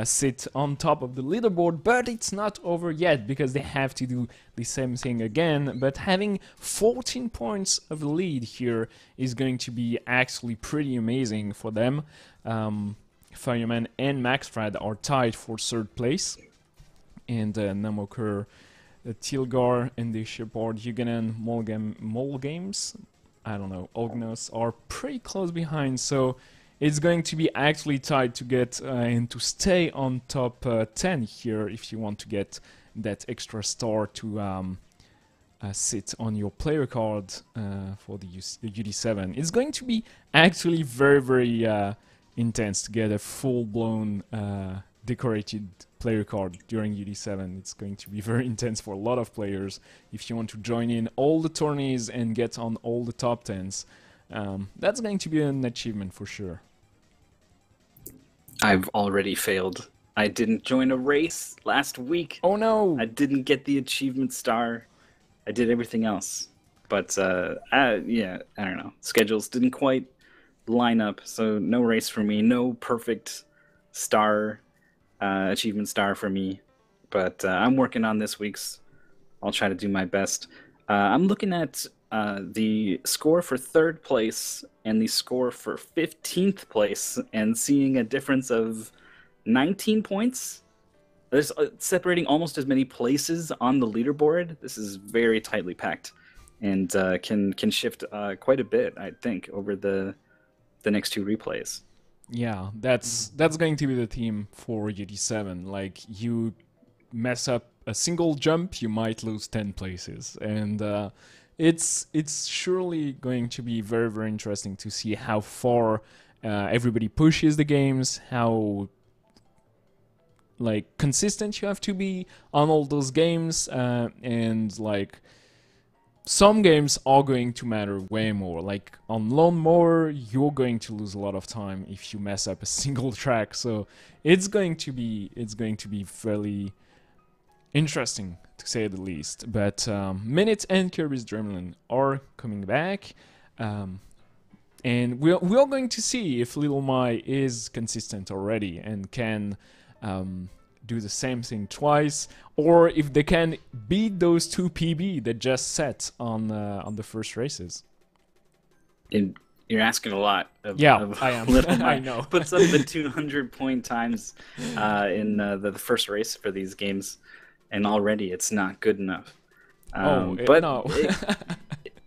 S1: sit on top of the leaderboard, but it's not over yet because they have to do the same thing again. But having 14 points of the lead here is going to be actually pretty amazing for them. Fireman and Maxfrad are tied for 3rd place, and Namokur, Tilgar, and the Shepard, Yuganan, Molgames, I don't know, Ognos are pretty close behind, so it's going to be actually tight to get and to stay on top 10 here if you want to get that extra star to sit on your player card for the UD7. It's going to be actually very, very intense to get a full-blown decorated player card during UD7. It's going to be very intense for a lot of players if you want to join in all the tourneys and get on all the top 10s. That's going to be an achievement for sure.
S2: I've already failed. I didn't join a race last week.
S1: Oh no!
S2: I didn't get the achievement star. I did everything else. But yeah, I don't know. Schedules didn't quite line up, so no race for me. No perfect star, achievement star for me. But I'm working on this week's. I'll try to do my best. I'm looking at the score for 3rd place and the score for 15th place and seeing a difference of 19 points. There's separating almost as many places on the leaderboard. This is very tightly packed and can shift quite a bit, I think, over the next 2 replays.
S1: Yeah, that's going to be the theme for UD7. Like, you mess up a single jump, you might lose 10 places, and it's surely going to be very, very interesting to see how far everybody pushes the games, how like consistent you have to be on all those games, and like some games are going to matter way more. Like on Lawnmower, you're going to lose a lot of time if you mess up a single track. So it's going to be fairly interesting, to say the least. But Minit and Kirby's Dreamland are coming back, and we are going to see if Little My is consistent already and can do the same thing twice, or if they can beat those 2 PB that just set on the first races.
S2: You're asking a lot.
S1: I am.
S2: Little My.
S1: I know.
S2: Puts up the 200-point times in the first race for these games, and already it's not good enough.
S1: No.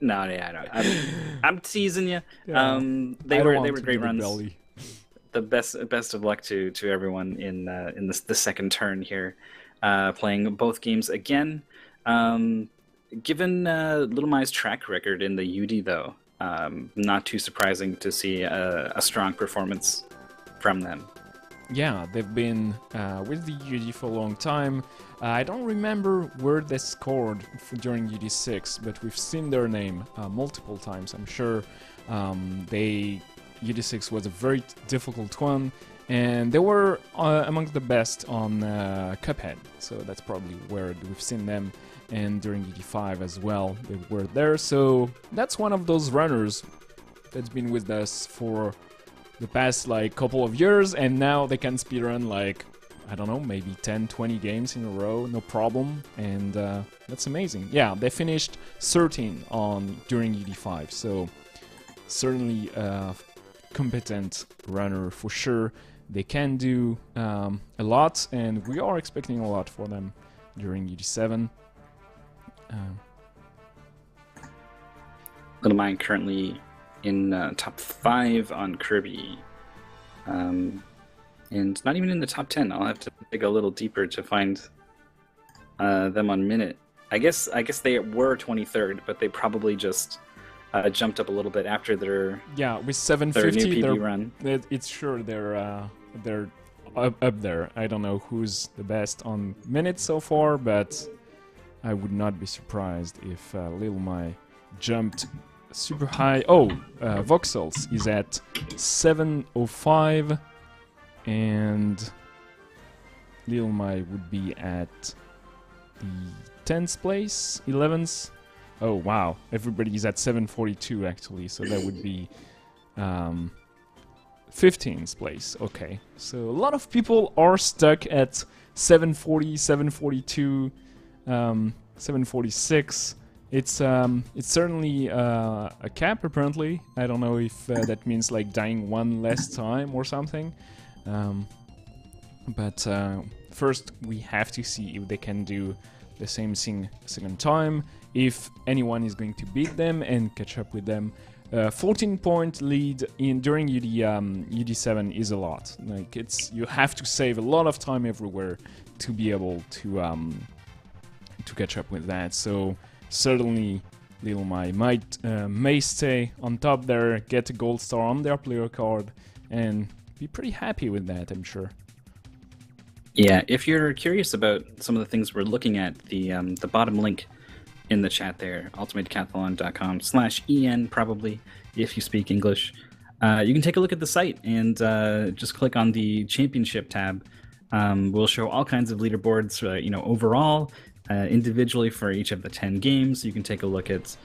S2: No, yeah, I know. I'm teasing you.
S1: Yeah.
S2: They were great runs.
S1: Belly.
S2: The best of luck to everyone in the second turn here, playing both games again. Given Little My's track record in the UD, though, not too surprising to see a strong performance from them.
S1: Yeah, they've been with the UD for a long time. I don't remember where they scored during UD6, but we've seen their name multiple times. I'm sure UD6 was a very difficult one, and they were amongst the best on Cuphead, so that's probably where we've seen them. And during UD5 as well, they were there. So that's one of those runners that's been with us for the past like couple of years, and now they can speedrun like, I don't know, maybe 10-20 games in a row, no problem, and that's amazing. Yeah, they finished 13 during UD5, so certainly a competent runner for sure. They can do a lot, and we are expecting a lot for them during UD7.
S2: Little My currently in top 5 on Kirby, and not even in the top 10. I'll have to dig a little deeper to find them on Minit. I guess they were 23rd, but they probably just jumped up a little bit after their
S1: with 750
S2: their new PB run.
S1: It's sure they're up there. I don't know who's the best on Minit so far, but I would not be surprised if Little My jumped super high. Oh, Voxels is at 705, and Little My would be at the 10th place, 11th. Oh wow, everybody is at 742 actually, so that would be 15th place. Okay, so a lot of people are stuck at 740, 742, 746. It's certainly a cap apparently. I don't know if that means like dying one less time or something. But first we have to see if they can do the same thing a second time, if anyone is going to beat them and catch up with them. 14-point lead during UD7 is a lot. Like you have to save a lot of time everywhere to be able to catch up with that. So certainly Little My may stay on top there, get a gold star on their player card, and be pretty happy with that, I'm sure.
S2: Yeah, if you're curious about some of the things we're looking at, the bottom link in the chat there, ultimatedecathlon.com/en, probably, if you speak English. You can take a look at the site and just click on the championship tab. We'll show all kinds of leaderboards, overall, individually for each of the 10 games. You can take a look at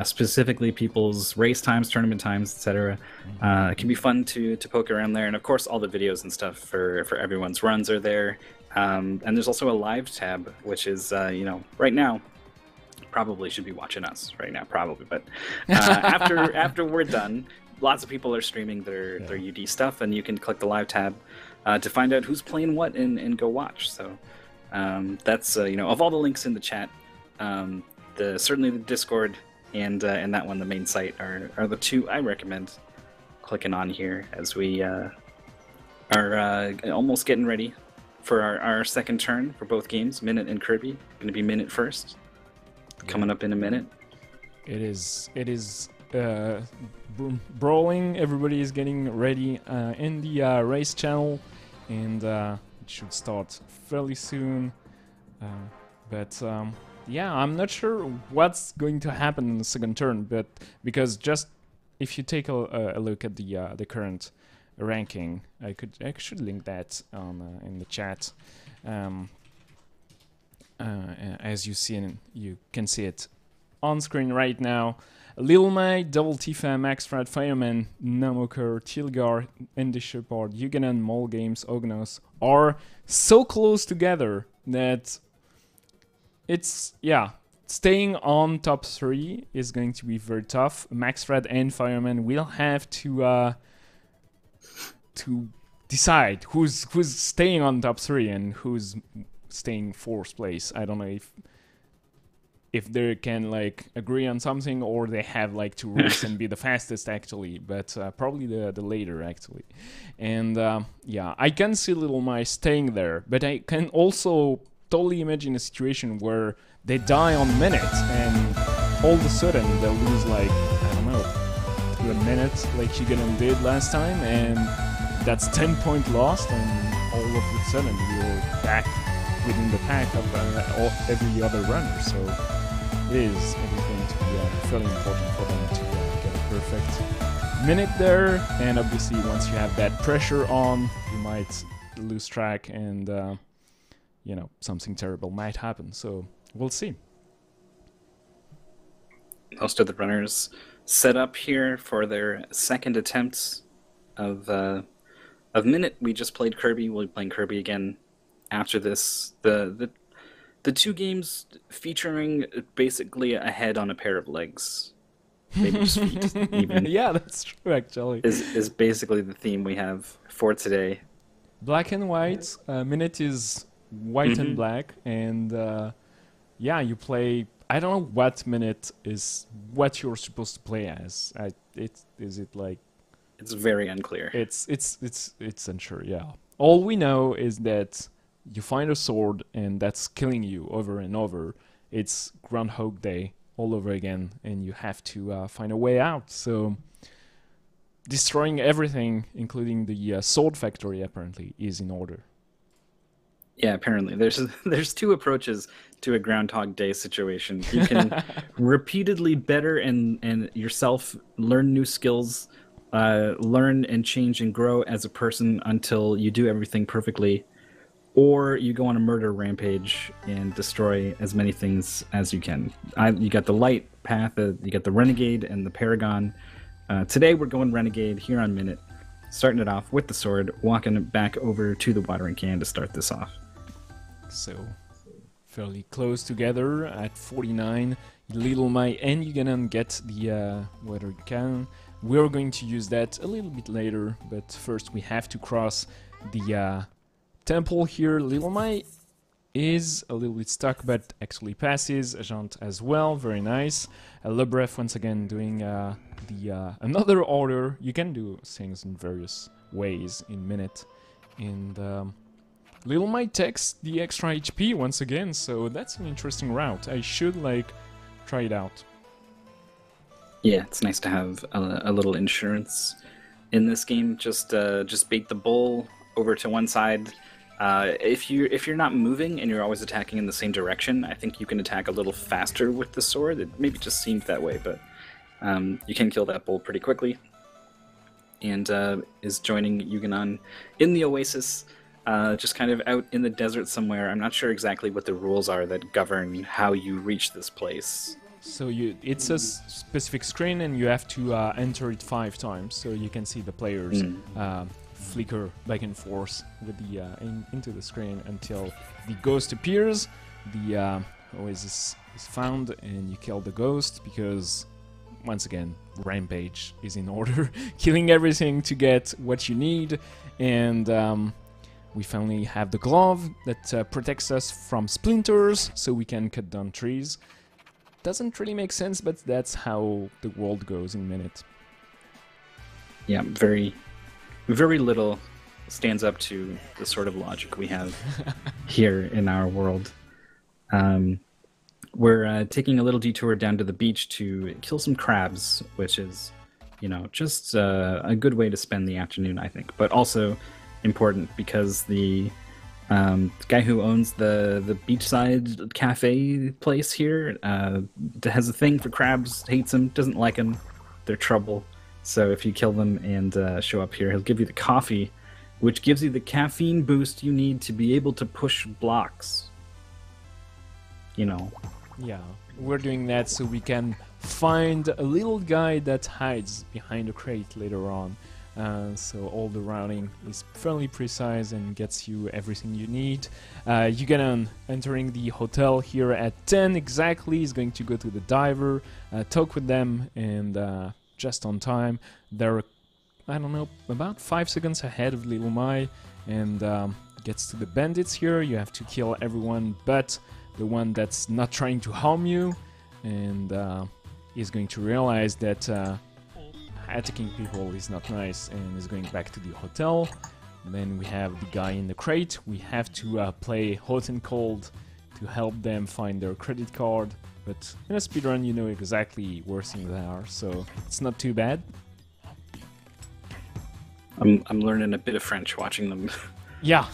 S2: specifically people's race times, tournament times, etc. It can be fun to poke around there, and of course, all the videos and stuff for everyone's runs are there. And there's also a live tab, which is right now. Probably should be watching us right now, probably. But after we're done, lots of people are streaming their UD stuff, and you can click the live tab to find out who's playing what and go watch. So that's of all the links in the chat, certainly the Discord and that one, the main site, are the two I recommend clicking on here as we are almost getting ready for our second turn for both games. Minit and Kirby. Going to be Minit first. Coming up in a minute.
S1: It is brawling. Everybody is getting ready in the race channel, and it should start fairly soon. Yeah, I'm not sure what's going to happen in the second turn, but because just if you take a look at the current ranking, I should link that on in the chat. As you can see it on screen right now. Little Mai, Double Tifa, Max Fred, Fireman, Namoker, Tilgar, Andy Shepard, Yuganan, Mole Games, Ognos are so close together that staying on top 3 is going to be very tough. Max Fred and Fireman will have to decide who's staying on top 3 and who's staying 4th place. I don't know if they can agree on something, or they have to race and be the fastest actually, but probably the later actually. And I can see Little Mai staying there, but I can also totally imagine a situation where they die on Minit and all of a sudden they'll lose I don't know, to a minute like Shigenon did last time, and that's 10 point lost, and all of a sudden you're back within the pack of every other runner. So it is going to be fairly important for them to get a perfect minute there, and obviously once you have that pressure on, you might lose track, and something terrible might happen. So we'll see.
S2: Most of the runners set up here for their second attempts of Minit. We just played Kirby. We'll be playing Kirby again after this. The two games featuring basically a head on a pair of legs, maybe just feet even.
S1: Yeah, that's true actually.
S2: Is basically the theme we have for today.
S1: Black and white. Minit is white and black, and you play. I don't know what Minit is. What you're supposed to play as? It's
S2: very unclear.
S1: It's unsure. Yeah. All we know is that you find a sword and that's killing you over and over. It's Groundhog Day all over again, and you have to find a way out. So destroying everything, including the sword factory, apparently is in order.
S2: Yeah, apparently there's two approaches to a Groundhog Day situation. You can repeatedly better and yourself learn new skills, learn and change and grow as a person until you do everything perfectly, or you go on a murder rampage and destroy as many things as you can. You got the light path, you got the Renegade and the Paragon. Today we're going Renegade here on Minit, starting it off with the sword, walking back over to the watering can to start this off.
S1: So, fairly close together at 49. Little Mai and Yuganan get the watering can. We're going to use that a little bit later, but first we have to cross the temple here. Little Mai is a little bit stuck, but actually passes. Agent as well, very nice. Lebref once again doing another order. You can do things in various ways in Minit. And Little Mai takes the extra HP once again, so that's an interesting route. I should try it out.
S2: Yeah, it's nice to have a little insurance in this game. Just bait the bull over to one side, If you're not moving and you're always attacking in the same direction, I think you can attack a little faster with the sword. It maybe just seemed that way, but you can kill that bull pretty quickly. And is joining Yugonon in the Oasis, just kind of out in the desert somewhere. I'm not sure exactly what the rules are that govern how you reach this place.
S1: So it's a specific screen, and you have to enter it 5 times, so you can see the players flicker back and forth with the into the screen until the ghost appears. The Oasis is found, and you kill the ghost because, once again, Rampage is in order, killing everything to get what you need. And we finally have the glove that protects us from splinters, so we can cut down trees. Doesn't really make sense, but that's how the world goes in Minit.
S2: Yeah, very little stands up to the sort of logic we have here in our world. We're taking a little detour down to the beach to kill some crabs, which is, just a good way to spend the afternoon, I think. But also important because the guy who owns the beachside cafe place here has a thing for crabs, hates them, doesn't like them. They're trouble. So if you kill them and show up here, he'll give you the coffee, which gives you the caffeine boost you need to be able to push blocks.
S1: Yeah, we're doing that so we can find a little guy that hides behind a crate later on. So all the routing is fairly precise and gets you everything you need. Yugonon entering the hotel here at 10 exactly is going to go to the diver, talk with them, and just on time. They're, I don't know, about 5 seconds ahead of Little Mai, and gets to the bandits here. You have to kill everyone but the one that's not trying to harm you, and is going to realize that attacking people is not nice and is going back to the hotel. Then we have the guy in the crate. We have to play hot and cold to help them find their credit card, but in a speedrun you know exactly where things are, so it's not too bad.
S2: I'm learning a bit of French watching them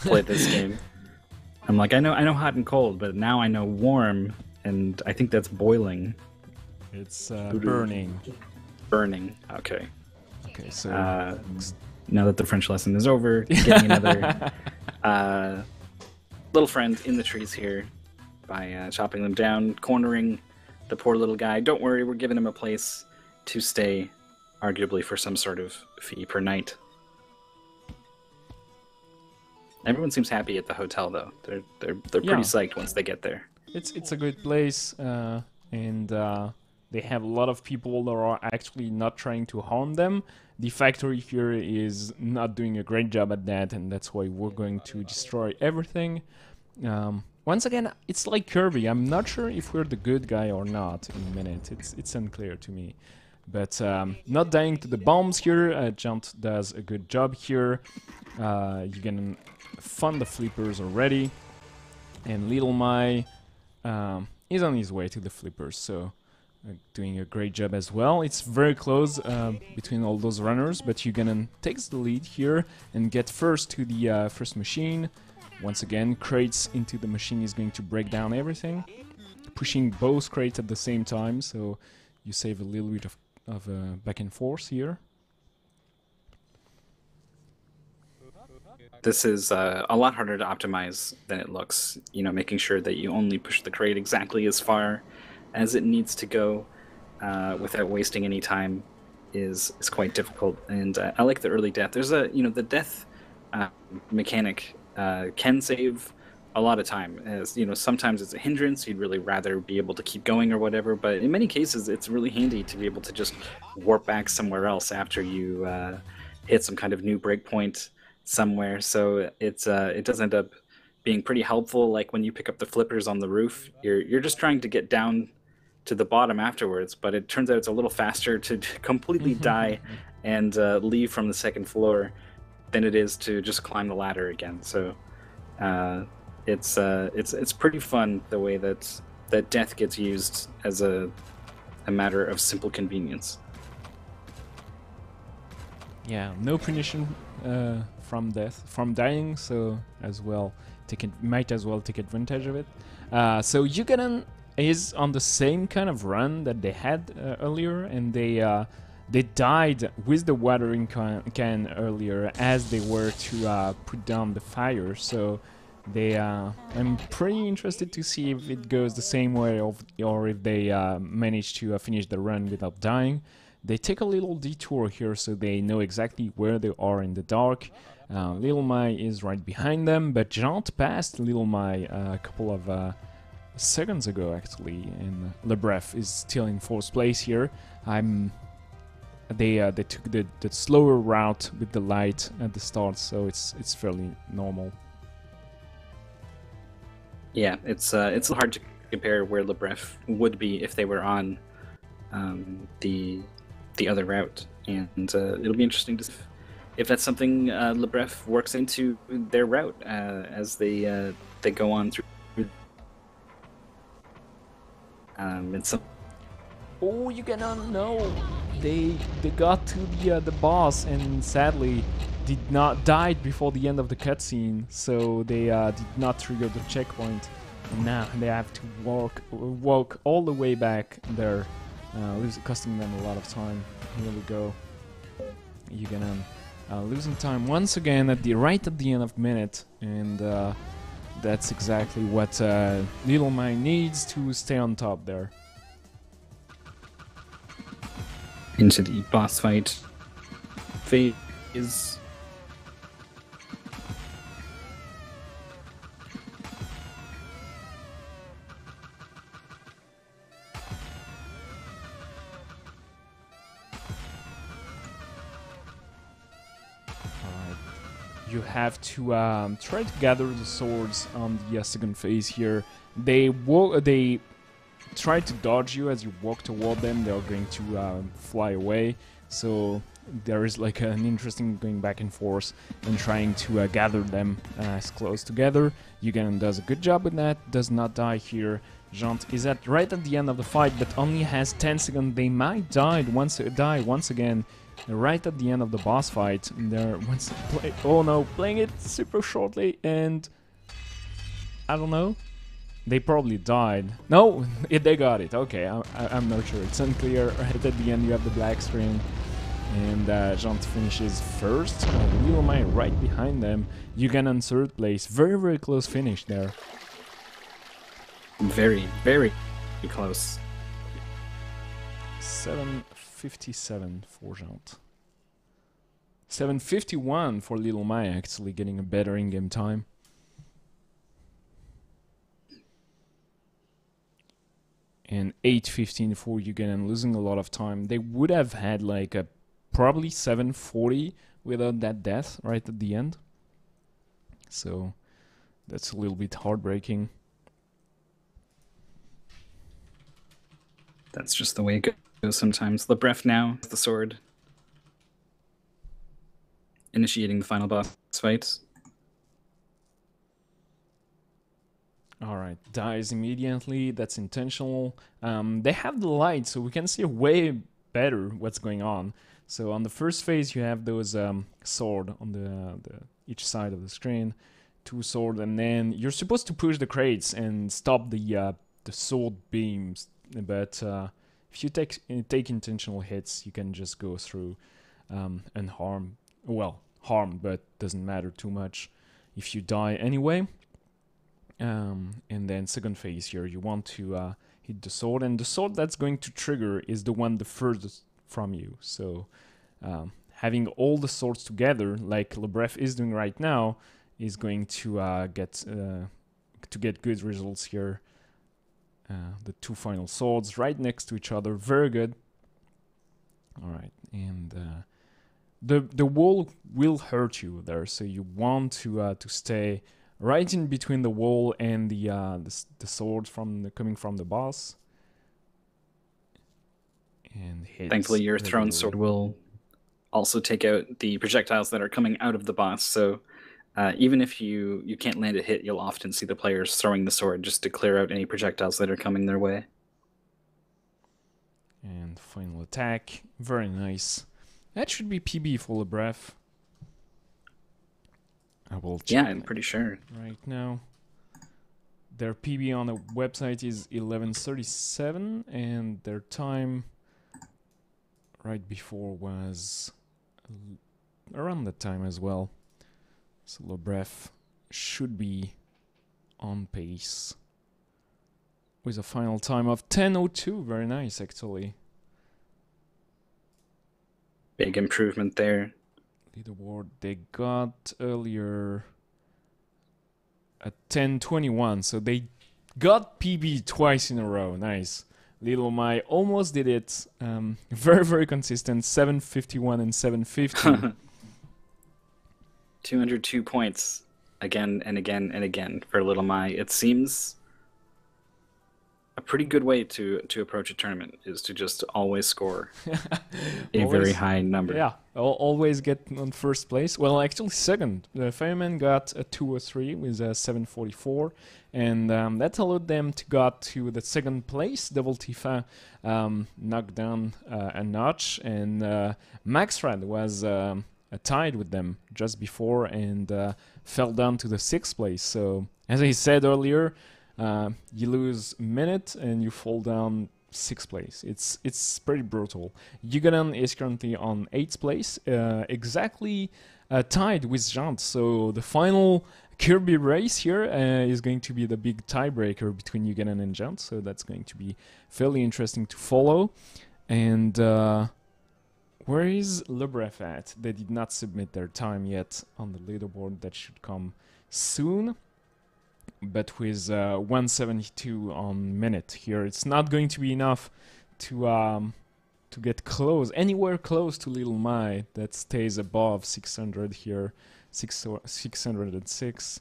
S2: play this game. I'm like, I know hot and cold, but now I know warm, and I think that's boiling.
S1: It's burning.
S2: Burning. Okay.
S1: Okay, so
S2: now that the French lesson is over, getting another little friend in the trees here by chopping them down, cornering the poor little guy. Don't worry, we're giving him a place to stay, arguably for some sort of fee per night. Everyone seems happy at the hotel, though. They're pretty psyched once they get there.
S1: It's a good place, and they have a lot of people that are actually not trying to harm them. The factory here is not doing a great job at that, and that's why we're going to destroy everything. Once again, it's like Kirby. I'm not sure if we're the good guy or not in a minute. It's unclear to me. But not dying to the bombs here. Jaunt does a good job here. You can fund the flippers already. And Little Mai is on his way to the flippers, so doing a great job as well. It's very close between all those runners, but Yugonon takes the lead here and get first to the first machine. Once again, crates into the machine is going to break down everything. Pushing both crates at the same time, so you save a little bit of back and forth here.
S2: This is a lot harder to optimize than it looks. Making sure that you only push the crate exactly as far as it needs to go without wasting any time is quite difficult. And I like the early death. There's the death mechanic can save a lot of time. As sometimes it's a hindrance. You'd really rather be able to keep going or whatever. But in many cases, it's really handy to be able to just warp back somewhere else after you hit some kind of new breakpoint somewhere. So it does end up being pretty helpful. Like when you pick up the flippers on the roof, you're just trying to get down to the bottom afterwards, but it turns out it's a little faster to completely die and leave from the second floor than it is to just climb the ladder again. So it's pretty fun the way that death gets used as a matter of simple convenience.
S1: Yeah, no punition from death, from dying, so as well, might as well take advantage of it. So Yuganon is on the same kind of run that they had earlier, and they died with the watering can earlier as they were to put down the fire. So they, I'm pretty interested to see if it goes the same way, or if they manage to finish the run without dying. They take a little detour here so they know exactly where they are in the dark. Little Mai is right behind them, but Jant passed Little Mai a couple of seconds ago actually, and Lebref is still in 4th place here. They took the slower route with the light at the start, so it's fairly normal.
S2: Yeah, it's hard to compare where Lebref would be if they were on the other route, and it'll be interesting to see if that's something Lebref works into their route as they go on through. It's
S1: Oh, you cannot know. They got to the boss and sadly did not died before the end of the cutscene, so they did not trigger the checkpoint. And now they have to walk all the way back there, costing them a lot of time. Here we go. You gonna losing time once again right at the end of Minit, and that's exactly what Little Mai needs to stay on top there.
S2: Into the boss fight phase.
S1: You have to try to gather the swords on the second phase here. They try to dodge you as you walk toward them. They're going to fly away. So there is like an interesting going back and forth and trying to gather them as close together. Yugen does a good job with that. Does not die here. Jant is right at the end of the fight, but only has 10 seconds. They might die once again. Right at the end of the boss fight, oh no, playing it super shortly, and I don't know, they probably died. No, they got it. Okay, I'm not sure. It's unclear. Right at the end, you have the black screen, and Jant finishes first. Little Mai right behind them. Yugen in 3rd place. Very, very close finish there.
S2: Very, very close.
S1: 7:57 for Jant. 7:51 for Little Mai, actually getting a better in-game time. And 8:15 for Yugen and losing a lot of time. They would have had like a probably 7:40 without that death right at the end. So that's a little bit heartbreaking.
S2: That's just the way it goes sometimes. Lebref now with the sword, initiating the final boss fight.
S1: Alright, dies immediately. That's intentional. They have the light, so we can see way better what's going on. So on the first phase, you have those sword on the each side of the screen, 2 swords, and then you're supposed to push the crates and stop the sword beams. But if you take intentional hits, you can just go through unharmed. Well, harmed, but doesn't matter too much if you die anyway. And then second phase here, you want to hit the sword, and the sword that's going to trigger is the one the furthest from you. So having all the swords together, like Lebref is doing right now, is going to get good results here. The 2 final swords right next to each other, very good. All right, and the wall will hurt you there, so you want to stay right in between the wall and the swords coming from the boss. And
S2: thankfully, your thrown sword will also take out the projectiles that are coming out of the boss. So even if you can't land a hit, you'll often see the players throwing the sword just to clear out any projectiles that are coming their way.
S1: And final attack, very nice. That should be PB full of breath. I will check.
S2: Yeah, I'm pretty sure.
S1: Right now. Their PB on the website is 11:37, and their time right before was around that time as well. So Lebreff should be on pace with a final time of 10:02. Very nice, actually.
S2: Big improvement there.
S1: Leaderboard they got earlier at 10:21, so they got PB twice in a row. Nice. Little My almost did it. Very, very consistent. 7:51 and 7:50.
S2: 202 points again and again and again for Little My. It seems a pretty good way to approach a tournament is to just always score a very high number.
S1: Yeah, always get on first place. Well, actually second. The Fireman got a 203 with a 744, and that allowed them to got to the second place. Devil Tifa knocked down a notch, and Maxrad was tied with them just before and fell down to the sixth place. So, as I said earlier, you lose a minute and you fall down sixth place. It's pretty brutal. Yuganan is currently on 8th place, exactly tied with Jant. So the final Kirby race here is going to be the big tiebreaker between Yuganan and Jant. So that's going to be fairly interesting to follow. And where is Lebreff at? They did not submit their time yet on the leaderboard. That should come soon. But with 172 on minute here, it's not going to be enough to get close, anywhere close to Little My. That stays above 600 here, 606.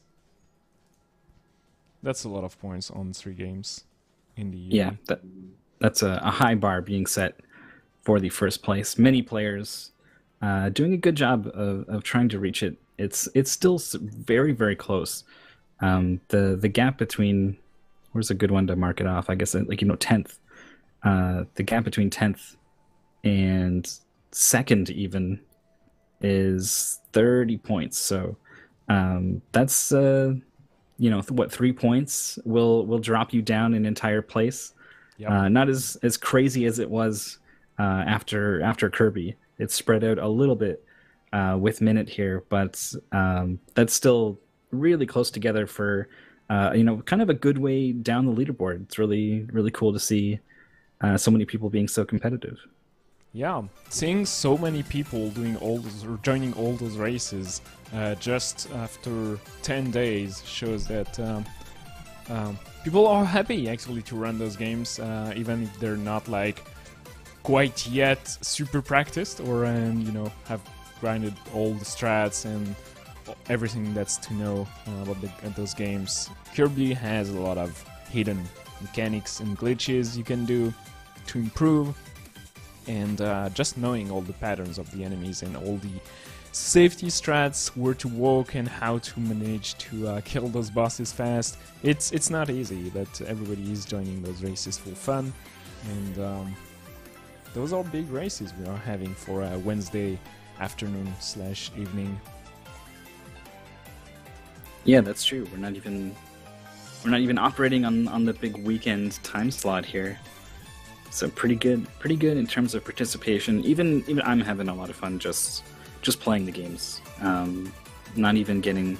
S1: That's a lot of points on 3 games in the
S2: Yeah, that's a high bar being set for the first place. Many players doing a good job of trying to reach it. It's still very, very close. The gap between, where's a good one to mark it off? I guess 10th. The gap between 10th and second even is 30 points. So that's 3 points will drop you down an entire place. Yep. Not as crazy as it was after Kirby. It's spread out a little bit with Minit here, but that's still really close together for kind of a good way down the leaderboard. It's really, really cool to see so many people being so competitive.
S1: Yeah, seeing so many people doing all those or joining all those races just after 10 days shows that people are happy actually to run those games, even if they're not like quite yet super practiced or have grinded all the strats and everything that's to know about those games. Kirby has a lot of hidden mechanics and glitches you can do to improve, and just knowing all the patterns of the enemies and all the safety strats, where to walk and how to manage to kill those bosses fast. It's not easy, but everybody is joining those races for fun, and those are big races we are having for Wednesday afternoon / evening.
S2: Yeah, that's true. We're not even operating on the big weekend time slot here. So pretty good in terms of participation. Even I'm having a lot of fun just playing the games. Not even getting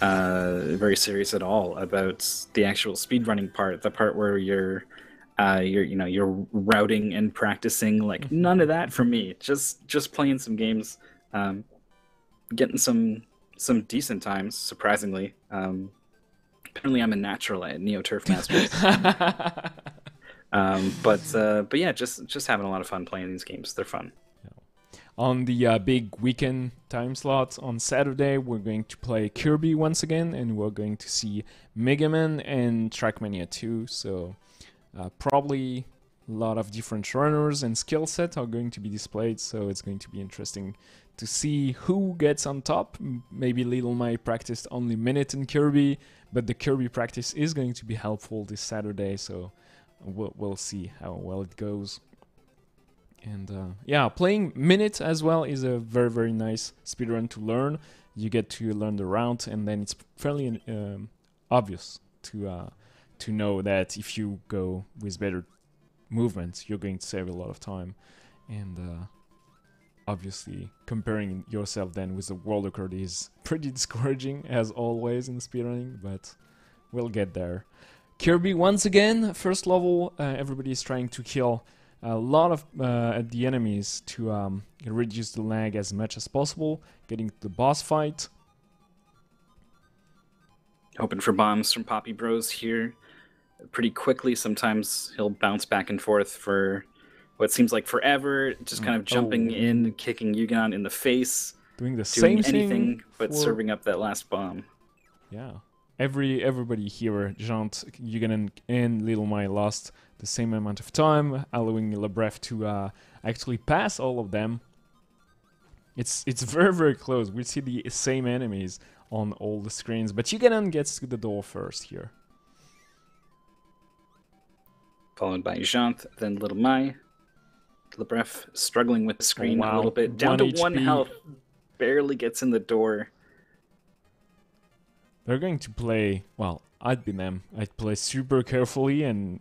S2: very serious at all about the actual speedrunning part, the part where you're routing and practicing. Like none of that for me. Just playing some games, getting some decent times, surprisingly. Apparently I'm a natural at Neo Turf Masters. But yeah, just having a lot of fun playing these games. They're fun.
S1: On the big weekend time slot on Saturday, we're going to play Kirby once again, and we're going to see Mega Man and Trackmania 2. So probably a lot of different runners and skill sets are going to be displayed, so it's going to be interesting to see who gets on top. Maybe Little My practiced only Minit and Kirby, but the Kirby practice is going to be helpful this Saturday, so we'll see how well it goes. And yeah, playing Minit as well is a very, very nice speedrun to learn. You get to learn the route, and then it's fairly obvious to know that if you go with better movements, you're going to save a lot of time. And obviously, comparing yourself then with the world record is pretty discouraging, as always in speedrunning, but we'll get there. Kirby, once again, first level, everybody is trying to kill a lot of the enemies to reduce the lag as much as possible, getting to the boss fight.
S2: Hoping for bombs from Poppy Bros here pretty quickly. Sometimes he'll bounce back and forth for what seems like forever, just kind of jumping in, kicking Yugon in the face,
S1: doing
S2: anything
S1: thing
S2: but serving up that last bomb.
S1: Yeah. Everybody here, Jant, Yugon, and Little Mai lost the same amount of time, allowing Lebref to actually pass all of them. It's very, very close. We see the same enemies on all the screens, but Yugon gets to the door first here.
S2: Followed by Jant, then Little Mai. Lebref struggling with the screen a little bit. Down to 1 health. Barely gets in the door.
S1: They're going to play, well, I'd be them. I'd play super carefully, and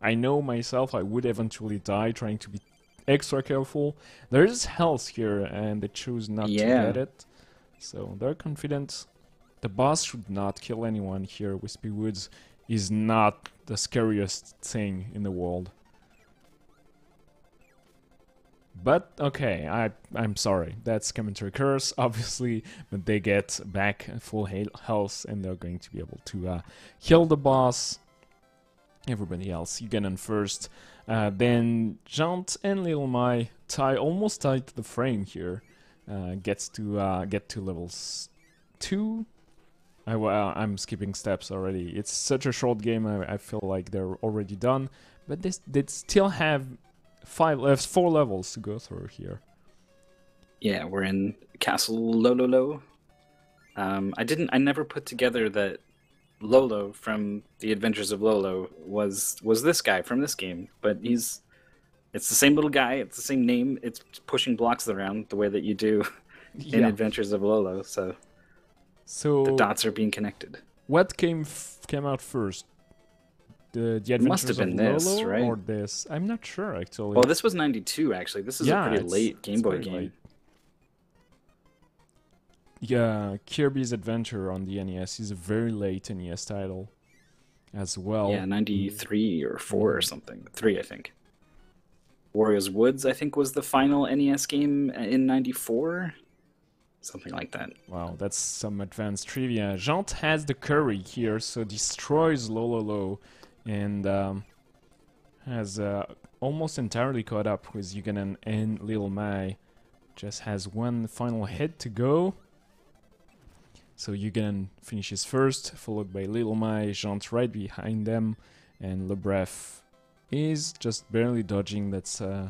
S1: I know myself I would eventually die trying to be extra careful. There is health here, and they choose not to get it. So they're confident. The boss should not kill anyone here. Wispy Woods is not the scariest thing in the world. But, okay, I'm sorry. That's commentary curse, obviously, but they get back full health, and they're going to be able to kill the boss. Everybody else, Yugon first. Then Jant and Little Mai almost tied to the frame here. Gets to get to levels 2. I'm skipping steps already. It's such a short game, I feel like they're already done. But they still have 4 levels to go through here.
S2: Yeah, we're in Castle Lololo. I never put together that Lolo from The Adventures of Lolo was this guy from this game, but it's the same little guy, it's the same name, it's pushing blocks around the way that you do in Adventures of Lolo, so the dots are being connected.
S1: What came out first? The Adventures
S2: must have been
S1: of
S2: this,
S1: Lolo
S2: right?
S1: Or this? I'm not sure, actually.
S2: Well, this was 92, actually. This is a pretty late Game Boy game.
S1: Late. Yeah, Kirby's Adventure on the NES is a very late NES title as well.
S2: Yeah, 93 or 4 or something. 3, I think. Wario's Woods, I think, was the final NES game in 94. Something like that.
S1: Wow, that's some advanced trivia. Jant has the curry here, so destroys Lololo, and has almost entirely caught up with Yugon and Little Mai. Just has one final hit to go. So Yugon finishes first, followed by Little Mai, Jant right behind them, and Lebref is just barely dodging that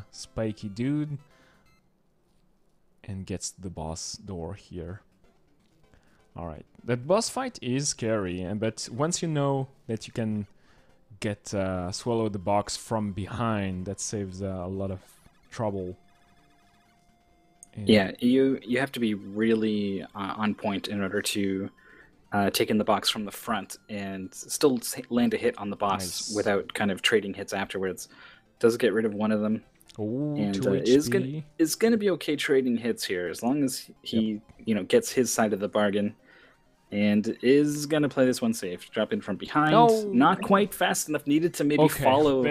S1: spiky dude, and gets the boss door here. Alright, that boss fight is scary, but once you know that you can get swallow the box from behind, that saves a lot of trouble. And
S2: yeah, you have to be really on point in order to take in the box from the front and still land a hit on the boss without kind of trading hits afterwards. Does get rid of one of them.
S1: Ooh,
S2: and
S1: 2 HP.
S2: is gonna be okay trading hits here as long as he gets his side of the bargain, and is gonna play this one safe. Drop in from behind, not quite fast enough. Needed to maybe follow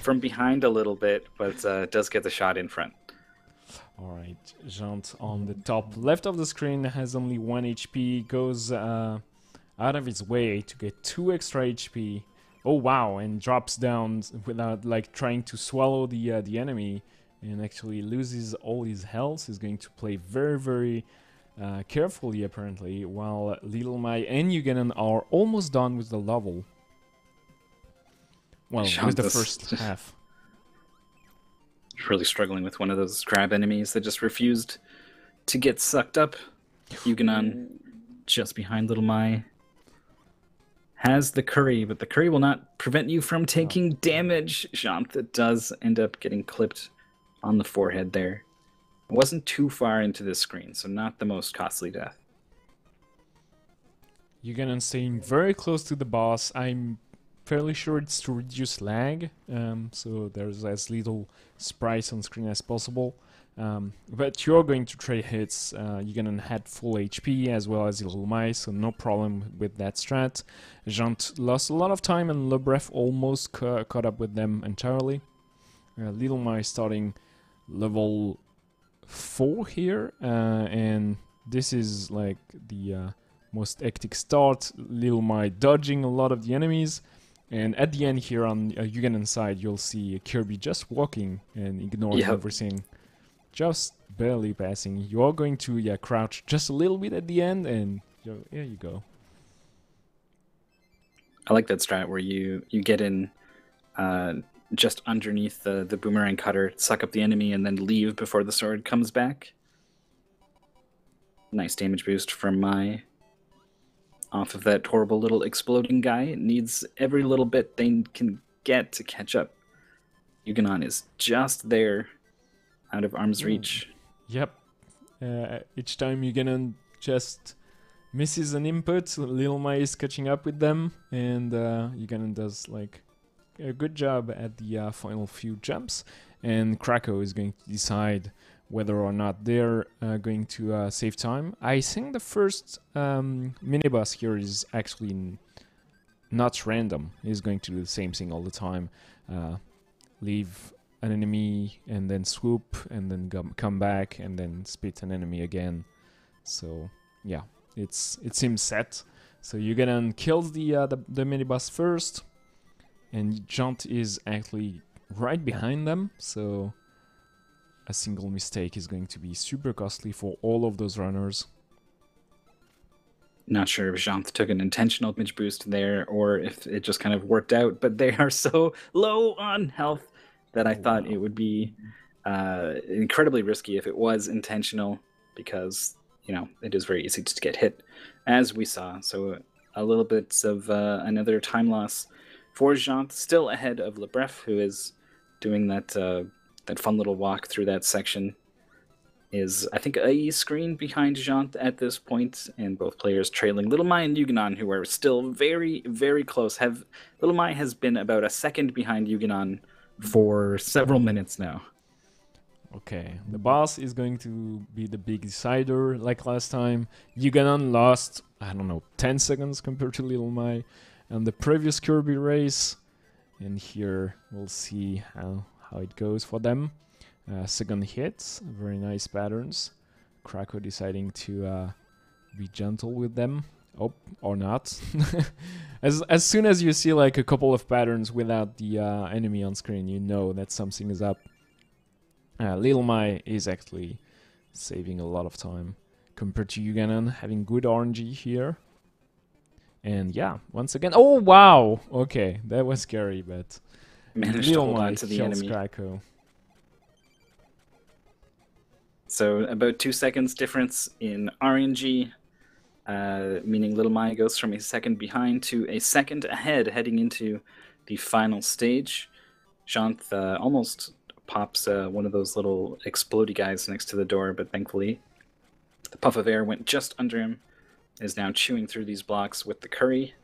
S2: from behind a little bit, but does get the shot in front.
S1: All right, Jant on the top left of the screen has only 1 HP. Goes out of his way to get 2 extra HP. Oh wow, and drops down without trying to swallow the enemy, and actually loses all his health. He's going to play very, very carefully apparently, while Little Mai and Yugon are almost done with the level. Well, with the first half.
S2: Really struggling with one of those crab enemies that just refused to get sucked up. Yugon just behind Little Mai. Has the curry, but the curry will not prevent you from taking damage. Jant does end up getting clipped on the forehead there. It wasn't too far into the screen, so not the most costly death.
S1: You're gonna staying very close to the boss. I'm fairly sure it's to reduce lag, so there's as little sprites on screen as possible. But you're going to trade hits. You're gonna have full HP as well as Little Mai, so no problem with that strat. Jant lost a lot of time and Lebref almost caught up with them entirely. Little Mai starting level 4 here, and this is like the most hectic start. Little Mai dodging a lot of the enemies, and at the end here on Yuganon side, you'll see Kirby just walking and ignoring everything, just barely passing. You are going to crouch just a little bit at the end, and here you go.
S2: I like that strat where you get in just underneath the boomerang cutter, suck up the enemy, and then leave before the sword comes back. Nice damage boost from Mai. Off of that horrible little exploding guy. It needs every little bit they can get to catch up. Yuganon is just there, out of arm's reach.
S1: Yep. Each time Yuganon just misses an input, Little Mai is catching up with them, and Yuganon does like a good job at the final few jumps, and Krakow is going to decide whether or not they're going to save time. I think the first mini-boss here is actually not random. He's going to do the same thing all the time. Leave an enemy and then swoop and then come back and then spit an enemy again. So yeah, it seems set. So Yuganon kills the mini-boss first, and Jant is actually right behind them, so a single mistake is going to be super costly for all of those runners.
S2: Not sure if Jant took an intentional damage boost there or if it just kind of worked out, but they are so low on health that I thought it would be incredibly risky if it was intentional, because, you know, it is very easy to get hit, as we saw. So a little bit of another time loss for Jant, still ahead of Lebref, who is doing that fun little walk through that section. Is, I think, a screen behind Jant at this point, and both players trailing Little Mai and Yuganon, who are still very, very close. Little Mai has been about a second behind Yuganon for several minutes now.
S1: Okay, the boss is going to be the big decider, like last time. Yuganon lost, I don't know, 10 seconds compared to Little Mai on the previous Kirby race, and here we'll see how it goes for them. Second hit, very nice patterns. Krakow deciding to be gentle with them. Oh, or not. As soon as you see like a couple of patterns without the enemy on screen, you know that something is up. Little Mai is actually saving a lot of time compared to Yuganon, having good RNG here. And yeah, once again, oh wow! Okay, that was scary, but
S2: managed to hold on to the enemy.
S1: Krakow.
S2: So about 2 seconds difference in RNG, meaning Little Mai goes from a second behind to a second ahead, heading into the final stage. Jant almost pops one of those little explodey guys next to the door, but thankfully the puff of air went just under him. Is now chewing through these blocks with the curry.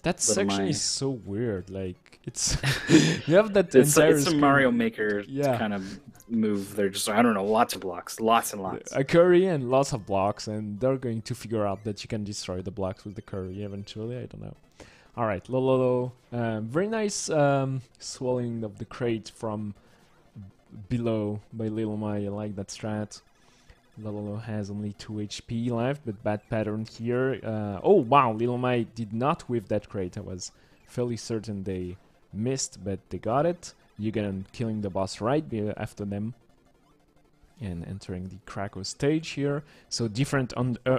S1: That section is so weird. Like, it's you have that entire
S2: it's a Mario Maker kind of move. They're just, I don't know, lots of blocks, lots and lots.
S1: A curry and lots of blocks, and they're going to figure out that you can destroy the blocks with the curry eventually. I don't know. All right, Lolo, very nice swallowing of the crate from below by Little Mai. I like that strat. Lolo has only 2 HP left, but bad pattern here. Oh wow, Little Mai did not whiff that crate. I was fairly certain they missed, but they got it. Yuganon killing the boss right after them and entering the Krakow stage here. So different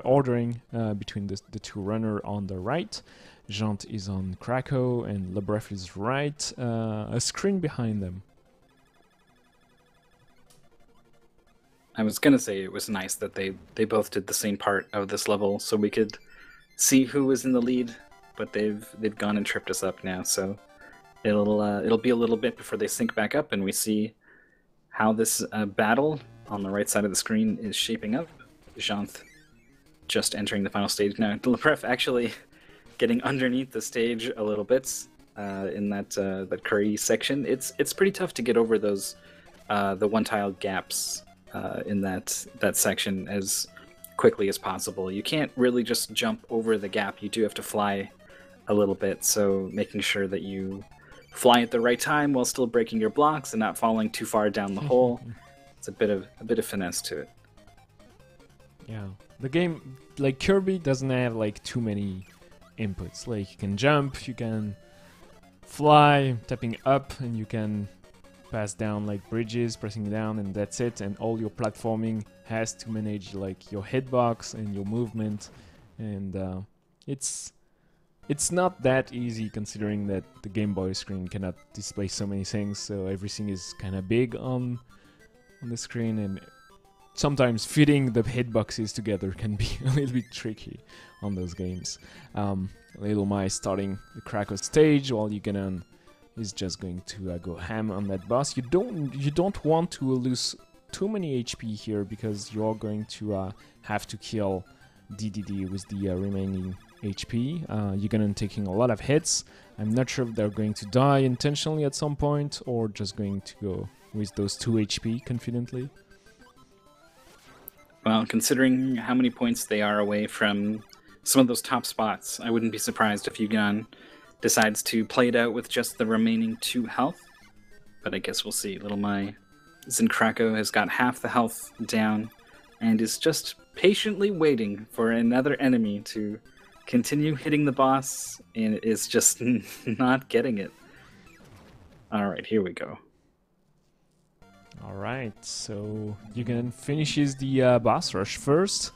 S1: ordering between the two runners on the right. Jant is on Krakow and Lebref is right. A screen behind them.
S2: I was gonna say it was nice that they both did the same part of this level, so we could see who was in the lead. But they've gone and tripped us up now, so it'll be a little bit before they sync back up, and we see how this battle on the right side of the screen is shaping up. Janth just entering the final stage now. Lepref actually getting underneath the stage a little bit in that curry section. It's pretty tough to get over those the one tile gaps in that section as quickly as possible. You can't really just jump over the gap. You do have to fly a little bit, so making sure that you fly at the right time while still breaking your blocks and not falling too far down the hole. It's a bit of finesse to it.
S1: Yeah, the game, like Kirby, doesn't have like too many inputs. Like you can jump, you can fly, tapping up, and you can pass down like bridges, pressing down, and that's it. And all your platforming has to manage like your hitbox and your movement, and it's not that easy considering that the Game Boy screen cannot display so many things, so everything is kind of big on the screen, and sometimes fitting the hitboxes together can be a little bit tricky on those games. Little Mai starting the Krakow stage while Yuganon is just going to go ham on that boss. You don't want to lose too many HP here because you're going to have to kill DDD with the remaining HP. Yuganon taking a lot of hits. I'm not sure if they're going to die intentionally at some point or just going to go with those 2 HP confidently.
S2: Well, considering how many points they are away from some of those top spots, I wouldn't be surprised if Yugon decides to play it out with just the remaining 2 health. But I guess we'll see. Little Mai Zinkrako has got half the health down and is just patiently waiting for another enemy to continue hitting the boss, and is just not getting it. Alright, here we go.
S1: Alright, so Yuganon finishes the boss rush first,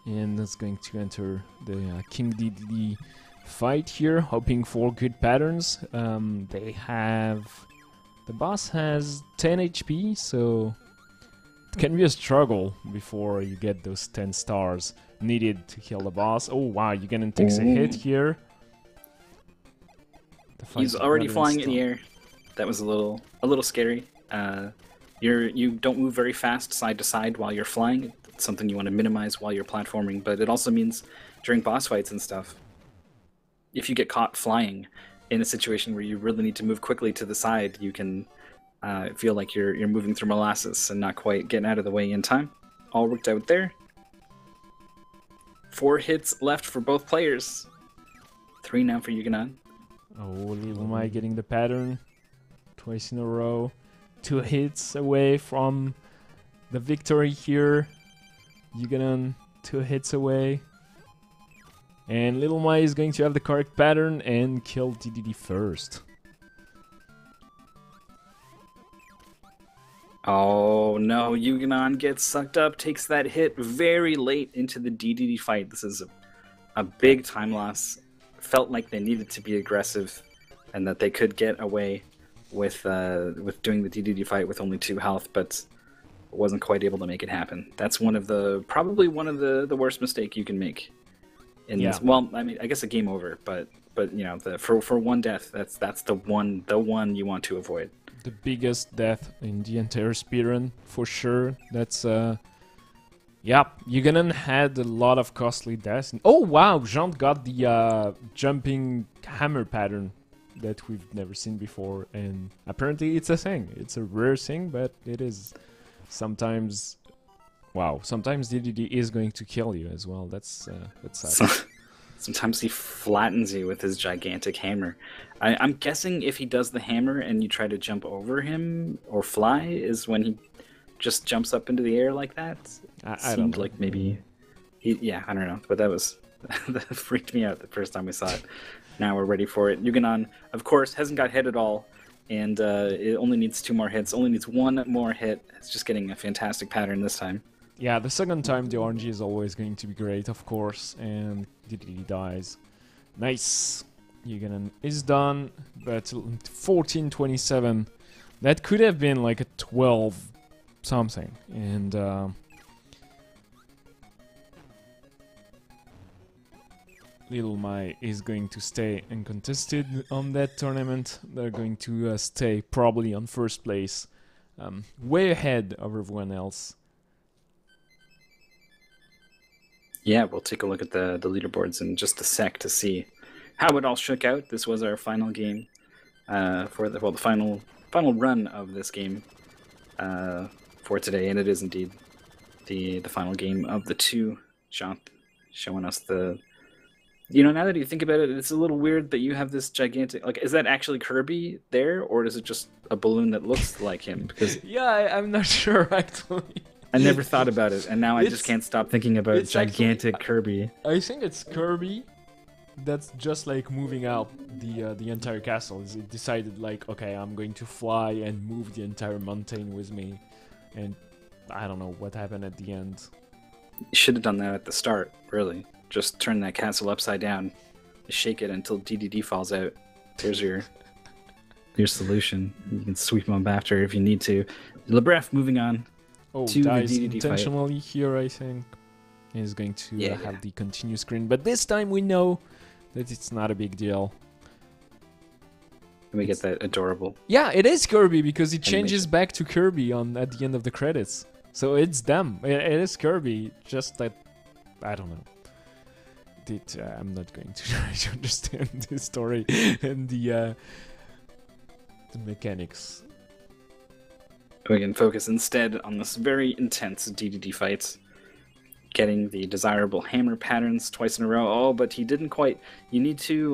S1: and that's going to enter the King DDD fight here, hoping for good patterns. The boss has 10 HP, so it can be a struggle before you get those 10 stars needed to kill the boss. Oh wow, Yuganon takes a hit here.
S2: He's already flying in the air. That was a little scary. You don't move very fast side to side while you're flying. It's something you want to minimize while you're platforming, but it also means during boss fights and stuff, if you get caught flying in a situation where you really need to move quickly to the side, you can feel like you're moving through molasses and not quite getting out of the way in time. All worked out there. 4 hits left for both players. 3 now for Yuganon.
S1: Oh, Little Mai getting the pattern twice in a row. 2 hits away from the victory here. Yuganon 2 hits away. And Little Mai is going to have the correct pattern and kill DDD first.
S2: Oh no, Yuganon gets sucked up, takes that hit very late into the DDD fight. This is a big time loss. Felt like they needed to be aggressive and that they could get away with doing the DDD fight with only 2 health, but wasn't quite able to make it happen. That's probably one of the worst mistake you can make. This, well, I mean, I guess a game over, but you know, for 1 death, that's the one you want to avoid.
S1: The biggest death in the entire speedrun, for sure. That's Yuganon had a lot of costly deaths. Oh wow, Jean got the jumping hammer pattern that we've never seen before, and apparently it's a thing. It's a rare thing, but it is sometimes. Wow, sometimes DDD is going to kill you as well. That's sad.
S2: Sometimes he flattens you with his gigantic hammer. I'm guessing if he does the hammer and you try to jump over him or fly, is when he just jumps up into the air like that.
S1: I don't know.
S2: Like maybe, I don't know. But that freaked me out the first time we saw it. Now we're ready for it. Yuganon, of course, hasn't got hit at all, and it only needs 2 more hits. Only needs 1 more hit. It's just getting a fantastic pattern this time.
S1: Yeah, the second time the RNG is always going to be great, of course, and DDD dies. Nice. Yuganon is done, but 14:27. That could have been like a 12 something, and Little Mai is going to stay uncontested on that tournament. They're going to stay probably on first place way ahead of everyone else.
S2: Yeah, we'll take a look at the leaderboards in just a sec to see how it all shook out. This was our final game for the final run of this game for today, and it is indeed the final game of the two. Jean showing us the. Now that you think about it, it's a little weird that you have this gigantic. Like, is that actually Kirby there, or is it just a balloon that looks like him? Because
S1: yeah, I'm not sure actually.
S2: I never thought about it, and now I just can't stop thinking about gigantic actually, Kirby.
S1: I think it's Kirby that's just like moving out the entire castle. It decided like, okay, I'm going to fly and move the entire mountain with me, and I don't know what happened at the end.
S2: You should have done that at the start, really. Just turn that castle upside down, shake it until DDD falls out. There's your solution. You can sweep them up after if you need to. Lebref moving on.
S1: Oh, dies intentionally here, I think. He's going to have the continue screen, but this time we know that it's not a big deal.
S2: And we get that adorable.
S1: Yeah, it is Kirby because it changes back to Kirby at the end of the credits. So it's them. It is Kirby. Just that, I don't know. I'm not going to try to understand the story and the mechanics.
S2: We can focus instead on this very intense DDD fight, getting the desirable hammer patterns twice in a row. Oh, but he didn't quite. You need to.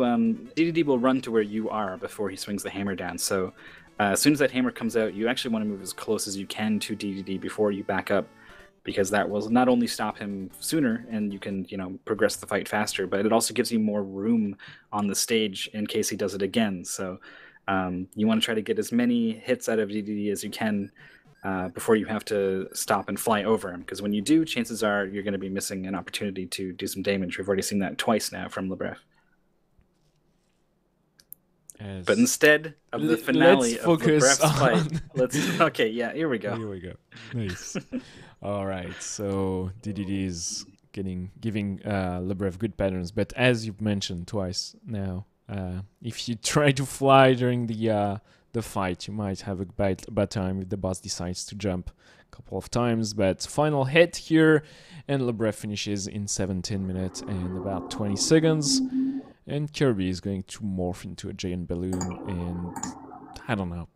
S2: DDD will run to where you are before he swings the hammer down. So as soon as that hammer comes out, you actually want to move as close as you can to DDD before you back up, because that will not only stop him sooner and you can, progress the fight faster, but it also gives you more room on the stage in case he does it again. So you want to try to get as many hits out of DDD as you can before you have to stop and fly over him, because when you do, chances are you're going to be missing an opportunity to do some damage. We've already seen that twice now from Lebref. But instead of the finale of Lebref's fight, okay, yeah, here we go.
S1: Here we go. Nice. All right, so DDD is giving Lebref good patterns, but as you've mentioned twice now, if you try to fly during the fight, you might have a bad time if the boss decides to jump a couple of times. But final hit here, and Lebref finishes in 17 minutes and about 20 seconds. And Kirby is going to morph into a giant balloon, and I don't know.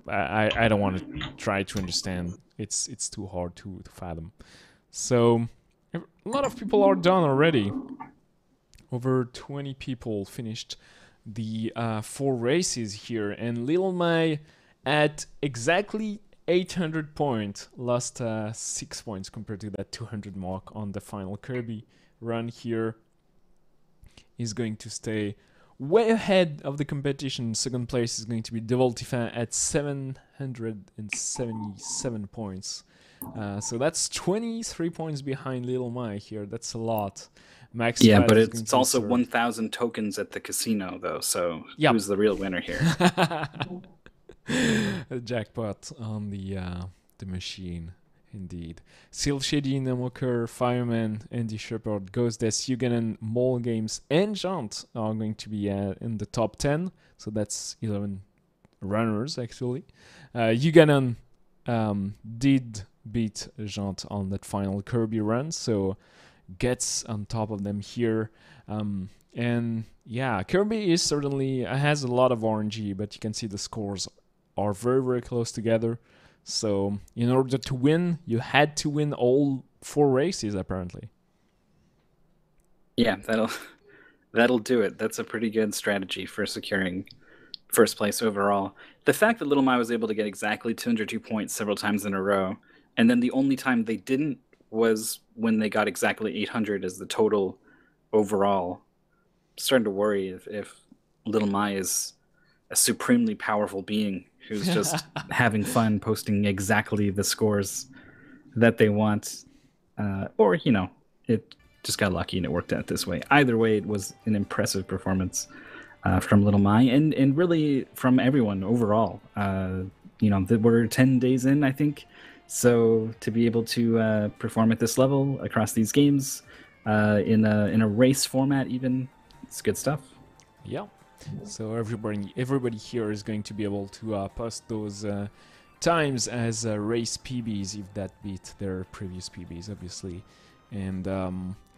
S1: I don't want to try to understand. It's too hard to fathom. So a lot of people are done already. Over 20 people finished the 4 races here, and Little Mai at exactly 800 points lost 6 points compared to that 200 mark on the final Kirby run here. He's going to stay way ahead of the competition. Second place is going to be Devil Tiffin at 777 points. So that's 23 points behind Little Mai here. That's a lot. Max,
S2: yeah, but it's also 1,000 tokens at the casino, though. So who's the real winner here?
S1: A jackpot on the machine, indeed. Silv Shady, Nemoker, Fireman, Andy Shepard, Ghostess, Yuganen, Mole Games, and Jant are going to be in the top 10. So that's 11 runners, actually. Yuganen did beat Jant on that final Kirby run, so gets on top of them here. And yeah, Kirby is certainly has a lot of RNG, but you can see the scores are very, very close together. So in order to win, you had to win all 4 races, apparently.
S2: Yeah, that'll do it. That's a pretty good strategy for securing first place overall. The fact that Little Mai was able to get exactly 202 points several times in a row, and then the only time they didn't was when they got exactly 800 as the total overall. I'm starting to worry if Little Mai is a supremely powerful being who's just having fun posting exactly the scores that they want. Or, it just got lucky and it worked out this way. Either way, it was an impressive performance from Little Mai and really from everyone overall. We're 10 days in, I think. So to be able to perform at this level across these games in a race format, even, it's good stuff.
S1: Yeah. So everybody here is going to be able to post those times as race PBs, if that beat their previous PBs, obviously. And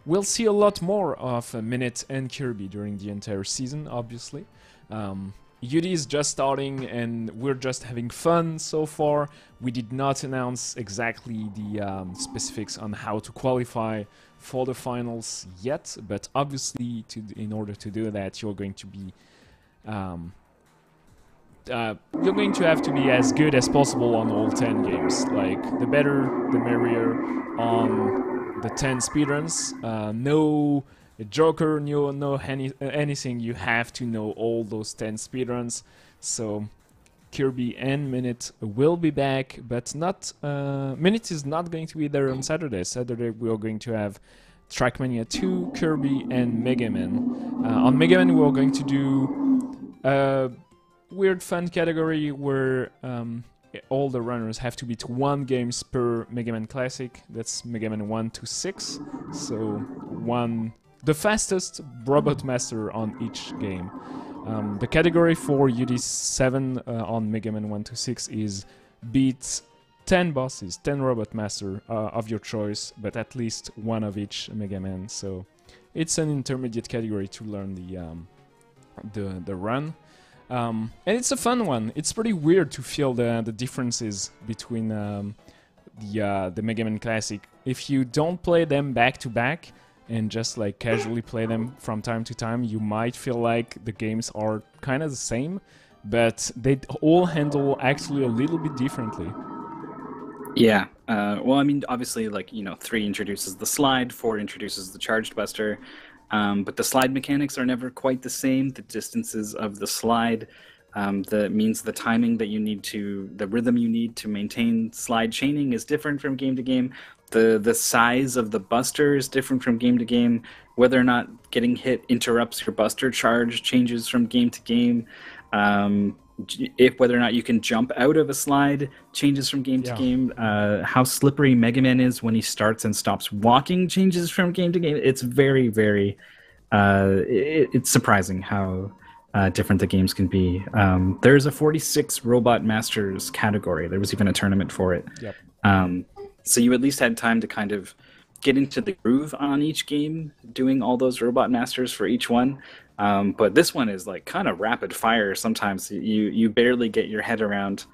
S1: we'll see a lot more of Minit and Kirby during the entire season, obviously. UD is just starting and we're just having fun so far. We did not announce exactly the specifics on how to qualify for the finals yet, but obviously in order to do that, you're going to be have to be as good as possible on all 10 games. Like, the better, the merrier on the 10 speedruns. No Joker, no anything. You have to know all those 10 speedruns. So Kirby and Minit will be back, but not Minit is not going to be there on Saturday. Saturday we are going to have Trackmania 2, Kirby, and Mega Man. On Mega Man we are going to do a weird fun category where all the runners have to beat 1 games per Mega Man Classic. That's Mega Man 1 to 6. So the fastest Robot Master on each game. The category for UD7 on Mega Man 1 to 6 is beat 10 bosses, 10 Robot Master of your choice, but at least 1 of each Mega Man. So it's an intermediate category to learn the run. And it's a fun one. It's pretty weird to feel the differences between the Mega Man Classic. If you don't play them back to back and just like casually play them from time to time, you might feel like the games are kind of the same, but they all handle actually a little bit differently.
S2: Yeah. Well, I mean, obviously, like, 3 introduces the slide, 4 introduces the charged buster. But the slide mechanics are never quite the same. The distances of the slide, that means the timing that you need the rhythm you need to maintain slide chaining is different from game to game. The size of the buster is different from game to game. Whether or not getting hit interrupts your buster charge changes from game to game. Whether or not you can jump out of a slide changes from game to game. How slippery Mega Man is when he starts and stops walking changes from game to game. It's very, very it's surprising how different the games can be. There's a 46 Robot Masters category. There was even a tournament for it.
S1: Yep.
S2: So you at least had time to kind of get into the groove on each game, doing all those Robot Masters for each one. But this one is like kind of rapid fire. Sometimes you barely get your head around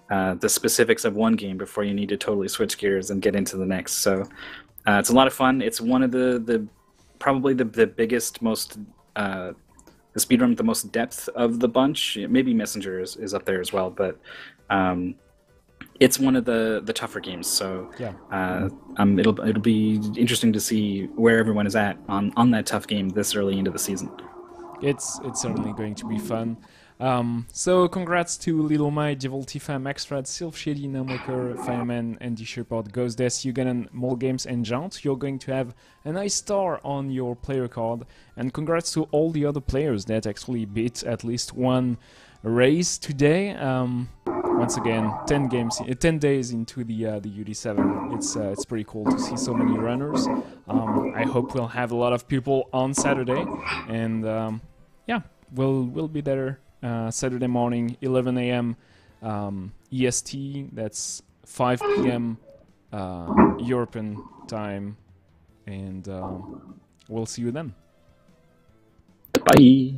S2: the specifics of one game before you need to totally switch gears and get into the next. So it's a lot of fun. It's one of the probably the biggest, most the speedrun with the most depth of the bunch. Maybe Messenger is up there as well, but it's one of the tougher games. So it'll be interesting to see where everyone is at on that tough game this early into the season.
S1: It's certainly going to be fun. So congrats to Little Mai, Devoltifa, Maxrad, Sylph Shady, Namoker, Fireman, Andy Shepard, Ghostdeath, Yuganan, More Games, and Jaunt. You're going to have a nice star on your player card. And congrats to all the other players that actually beat at least one race today. Once again, 10 days into the UD7. It's pretty cool to see so many runners. I hope we'll have a lot of people on Saturday, and we'll be there Saturday morning, 11 a.m. EST. That's 5 p.m. European time, and we'll see you then.
S2: Bye.